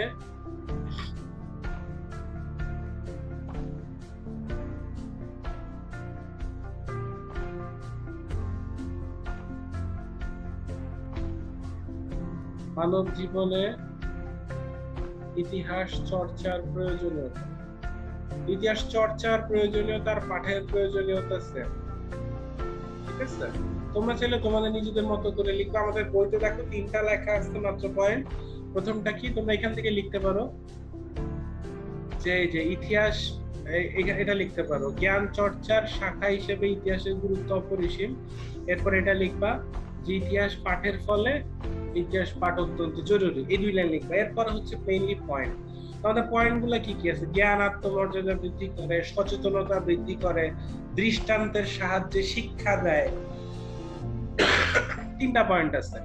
মানব জীবনে ইতিহাস চর্চার প্রয়োজনীয়তা। ইতিহাস চর্চার প্রয়োজনীয়তার পাঠের প্রয়োজনীয়তা সেম, ঠিক আছে? তোমরা চাইলে তোমাদের নিজেদের মতো করে লিখবে। আমাদের বইতে দেখো 3টা লেখা আছে মাত্র পয়েন্ট। প্রথমটা কি, তোমরা এখান থেকে লিখতে পারো যে ইতিহাস, এটা লিখতে পারো জ্ঞান চর্চার শাখা হিসেবে ইতিহাসের গুরুত্ব অপরিসীম। এরপর এটা লিখবা যে ইতিহাস পাঠের ফলে ইতিহাস পাঠ অত্যন্ত জরুরি, এই 2 লাইন লিখবা। এরপর হচ্ছে মেইনলি পয়েন্ট। আমাদের পয়েন্ট গুলা কি কি আছে? জ্ঞান আত্মমর্যাদা বৃদ্ধি করে, সচেতনতা বৃদ্ধি করে, দৃষ্টান্তের সাহায্যে শিক্ষা দেয়। 3টা পয়েন্ট আছে।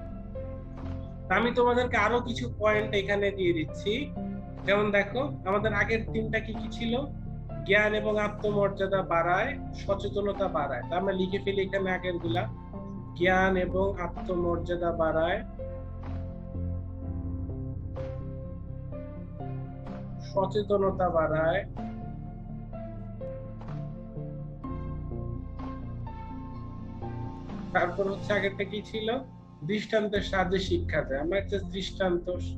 আমি তোমাদেরকে আরো কিছু পয়েন্ট এখানে দিয়ে দিচ্ছি। যেমন দেখো, আমাদের আগের 3টা কি কি ছিল? জ্ঞান এবং আত্মমর্যাদা বাড়ায়, সচেতনতা বাড়ায়। তা আমরা লিখে ফেলি এখানে আগের গুলা। জ্ঞান এবং আত্মমর্যাদা বাড়ায়, সচেতনতা বাড়ায়, তারপর হচ্ছে আগেরটা কি ছিল? দৃষ্টান্তের সাহায্যে শিক্ষা দেয়। আমরা একটা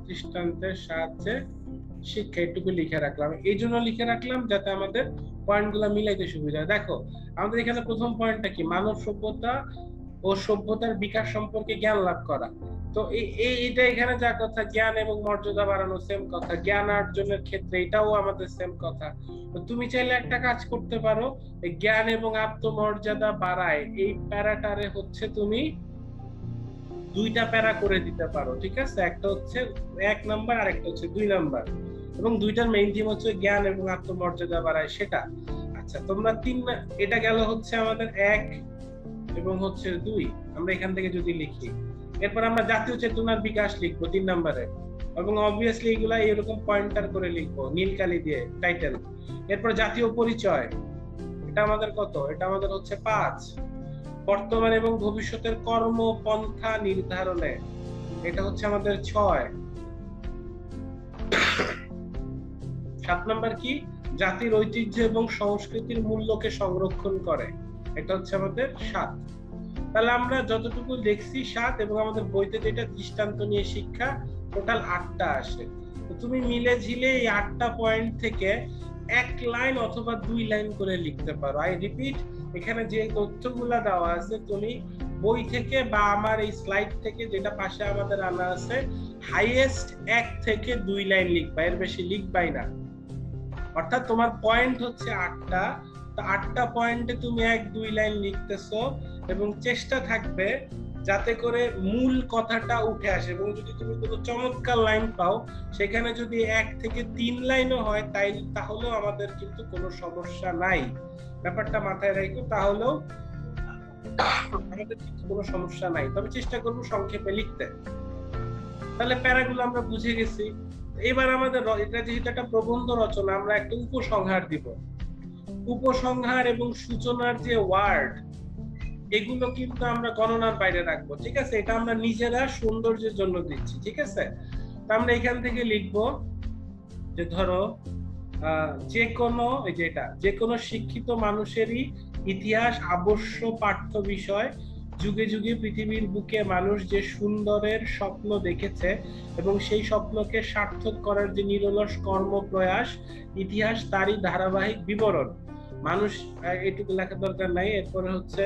দৃষ্টান্তের সাহায্যে শিক্ষা, এটুকু লিখে রাখলাম। এই জন্য লিখে রাখলাম যাতে আমাদের পয়েন্টগুলো মিলাইতে সুবিধা হয়। দেখো, আমাদের এখানে প্রথম পয়েন্টটা কি? মানব সভ্যতা ও সভ্যতার বিকাশ সম্পর্কে জ্ঞান লাভ করা। তো এইটা এখানে যা কথা, জ্ঞান এবং মর্যাদা বাড়ানো সেম কথা, জ্ঞান অর্জনের ক্ষেত্রে এটাও আমাদের সেম কথা। তো তুমি চাইলে একটা কাজ করতে পারো, জ্ঞান এবং আত্মমর্যাদা বাড়ায় এই প্যারাটারে হচ্ছে তুমি 2টা প্যারা করে দিতে পারো, ঠিক আছে? একটা হচ্ছে 1 নাম্বার আর একটা হচ্ছে 2 নাম্বার, এবং 2টার মেইন থিম হচ্ছে জ্ঞান এবং আত্মমর্যাদা বাড়ায় সেটা। আচ্ছা, তোমরা 3, এটা গেল হচ্ছে আমাদের 1 এবং হচ্ছে 2। আমরা এখান থেকে যদি লিখি, এরপর আমরা জাতীয় চেতনার বিকাশ লিখবো 3 নম্বরে, এবং অবভিয়াসলি এগুলা এরকম পয়েন্টার করে লিখবো নীল কালি দিয়ে টাইটেল। এরপর জাতীয় পরিচয়, এটা আমাদের কত? এটা আমাদের হচ্ছে 5। বর্তমান এবং ভবিষ্যতের কর্মপন্থা নির্ধারণে, এটা হচ্ছে আমাদের 6। 7 নাম্বার কি? জাতির ঐতিহ্য এবং সংস্কৃতির মূল্যকে সংরক্ষণ করে, এটা হচ্ছে আমাদের 7। তাহলে আমরা যতটুকু দেখছি 7, এবং আমাদের বইতে যেটা দৃষ্টান্ত নিয়ে শিক্ষা, টোটাল 8টা আসে। তো তুমি মিলে ঝিলে এই 8টা পয়েন্ট থেকে 1 লাইন অথবা 2 লাইন করে লিখতে পারো। আই রিপিট, এখানে যে তথ্যগুলা দেওয়া আছে তুমি বই থেকে বা আমার এই স্লাইড থেকে যেটা পাশে আমাদের আনা আছে, হাইয়েস্ট 1 থেকে 2 লাইন লিখবা, এর বেশি লিখবাই না। অর্থাৎ তোমার পয়েন্ট হচ্ছে 8টা, তো 8টা পয়েন্টে তুমি 1-2 লাইন লিখতেছো, এবং চেষ্টা থাকবে যাতে করে মূল কথাটা উঠে আসে। এবং যদি তুমি কোনো চমৎকার লাইন পাও, সেখানে যদি 1 থেকে 3 লাইনও হয় তাহলেও আমাদের কিন্তু কোনো সমস্যা নাই। ব্যাপারটা মাথায় রাখো, তাহলেও আমাদের কিন্তু কোনো সমস্যা নাই। তবে চেষ্টা করবো সংক্ষেপে লিখতে। তাহলে প্যারাগুলো আমরা বুঝে গেছি। এবার আমাদের এটা যেহেতু একটা প্রবন্ধ রচনা, আমরা একটা উপসংহার দিব। উপসংহার এবং সূচনার যে ওয়ার্ড, এগুলো কিন্তু আমরা গণনার বাইরে রাখবো, ঠিক আছে? এটা আমরা নিজেরা সৌন্দর্যের জন্য দিচ্ছি, ঠিক আছে? তো আমরা এখান থেকে লিখবো যে ধরো যে কোনো শিক্ষিত মানুষেরই ইতিহাস আবশ্য পাঠ্য বিষয়। যুগে যুগে পৃথিবীর বুকে মানুষ যে সুন্দরের স্বপ্ন দেখেছে এবং সেই স্বপ্নকে সার্থক করার যে নিরলস কর্ম প্রয়াস, ইতিহাস তারই ধারাবাহিক বিবরণ। মানুষ, এটুকু লেখার দরকার নাই। এরপরে হচ্ছে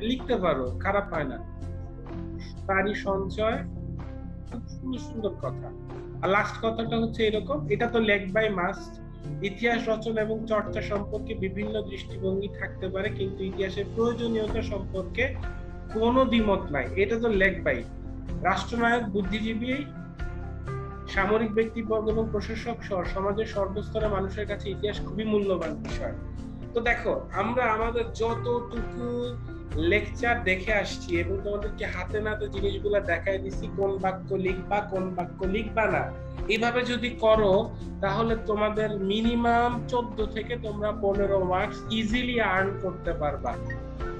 লিখতে পারো, খারাপ হয় না। তারই সঞ্চয়, খুব সুন্দর সুন্দর কথা। আর লাস্ট কথাটা হচ্ছে এরকম, এটা তো লেখ বাই মাস্ট। ইতিহাস রচনা এবং চর্চা সম্পর্কে বিভিন্ন দৃষ্টিভঙ্গি থাকতে পারে, কিন্তু ইতিহাসের প্রয়োজনীয়তা সম্পর্কে কোনো দ্বিমত নাই। এটা তো লেখ বাই। রাষ্ট্রনায়ক, বুদ্ধিজীবী, সামরিক ব্যক্তিবর্গ এবং প্রশাসক সহ সমাজের সর্বস্তরের মানুষের কাছে ইতিহাস খুবই মূল্যবান বিষয়। তো দেখো, আমরা আমাদের যতটুকু লেকচার দেখে আসছি এবং তোমাদেরকে হাতে নাতে জিনিসগুলো দেখাই দিচ্ছি, কোন বাক্য লিখবা কোন বাক্য লিখবা না, এইভাবে যদি করো তাহলে তোমাদের মিনিমাম 14 থেকে তোমরা 15 মার্কস ইজিলি আর্ন করতে পারবা,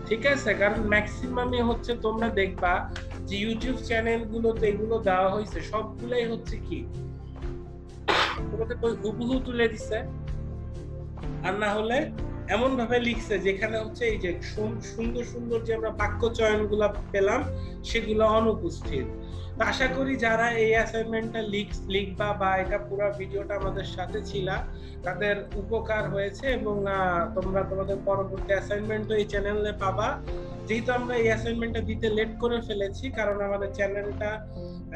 ঠিক আছে? কারণ ম্যাক্সিমামই হচ্ছে তোমরা দেখবা যে ইউটিউব চ্যানেল গুলোতে এগুলো দেওয়া হয়েছে, সবগুলাই হচ্ছে কি তোমাদের হুবহু তুলে দিচ্ছে, আর না হলে এমন ভাবে লিখছে যেখানে হচ্ছে এই যে সুন্দর সুন্দর যে আমরা বাক্য চয়নগুলো পেলাম সেগুলো অনুপস্থিত। তো আশা করি যারা এই অ্যাসাইনমেন্টটা লিখবা বা এটা পুরো ভিডিওটা আমাদের সাথে ছিলা তাদের উপকার হয়েছে, এবং তোমরা তোমাদের পরবর্তী অ্যাসাইনমেন্টও এই চ্যানেলে পাবা। যেহেতু আমরা এই অ্যাসাইনমেন্টটা দিতে লেট করে ফেলেছি কারণ আমাদের চ্যানেলটা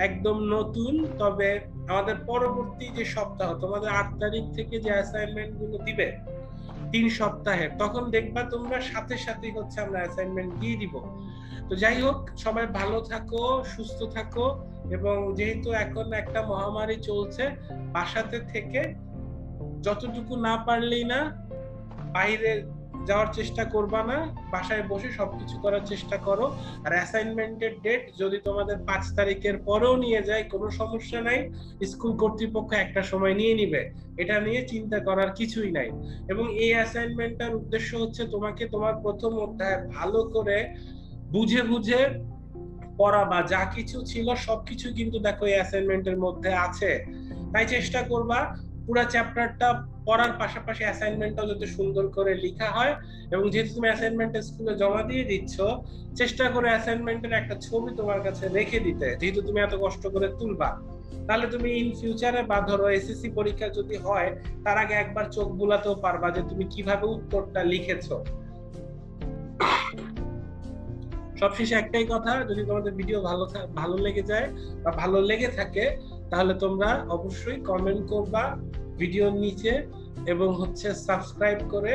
একদম নতুন, তবে আমাদের পরবর্তী যে সপ্তাহ তোমাদের 8 তারিখ থেকে যে অ্যাসাইনমেন্ট গুলো দিবে 3 সপ্তাহে, তখন দেখবা তোমরা সাথে সাথেই হচ্ছে আমরা অ্যাসাইনমেন্ট দিয়ে দিব। তো যাই হোক, সবাই ভালো থাকো, সুস্থ থাকো, এবং যেহেতু এখন একটা মহামারী চলছে বাসাতে থেকে যতটুকু না পারলেই না বাইরে যাওয়ার চেষ্টা করবা না, বাসায় বসে সবকিছু করার চেষ্টা করো। আর অ্যাসাইনমেন্টের ডেট যদি তোমাদের 5 তারিখের পরেও নিয়ে যায় কোনো সমস্যা নাই, স্কুল কর্তৃপক্ষ একটা সময় নিয়ে নিবে, এটা নিয়ে চিন্তা করার কিছুই নাই। এবং এই অ্যাসাইনমেন্টটার উদ্দেশ্য হচ্ছে তোমাকে তোমার প্রথম অধ্যায় ভালো করে বুঝে বুঝে পড়া, বা যা কিছু ছিল সবকিছু কিন্তু দেখো এই অ্যাসাইনমেন্টের মধ্যে আছে। তাই চেষ্টা করবা পুরো চ্যাপ্টারটা পড়ার পাশাপাশি অ্যাসাইনমেন্টটাও যাতে সুন্দর করে লেখা হয়। এবং যেহেতু তুমি অ্যাসাইনমেন্ট স্কুলে জমা দিয়ে দিচ্ছ, চেষ্টা করে অ্যাসাইনমেন্টের একটা ছবি তোমার কাছে রেখে দিতে, যেহেতু তুমি এত কষ্ট করে তুলবা। তাহলে তুমি ইন ফিউচারে বা ধরো এসএসসি পরীক্ষা যদি হয় তার আগে একবার চোখ বুলাতেও পারবা যে তুমি কিভাবে উত্তরটা লিখেছো। সবশেষে একটাই কথা, যদি তোমাদের ভিডিও ভালো লেগে যায় বা ভালো লেগে থাকে তাহলে তোমরা অবশ্যই কমেন্ট করবা ভিডিওর নিচে, এবং হচ্ছে সাবস্ক্রাইব করে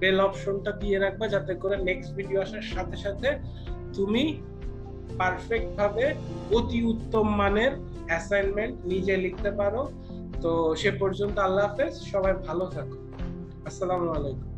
বেল অপশনটা দিয়ে রাখবা যাতে করে নেক্সট ভিডিও আসার সাথে সাথে তুমি পারফেক্ট ভাবে অতি উত্তম মানের অ্যাসাইনমেন্ট নিজে লিখতে পারো। তো সে পর্যন্ত আল্লাহ হাফেজ, সবাই ভালো থাকো, আসসালামু আলাইকুম।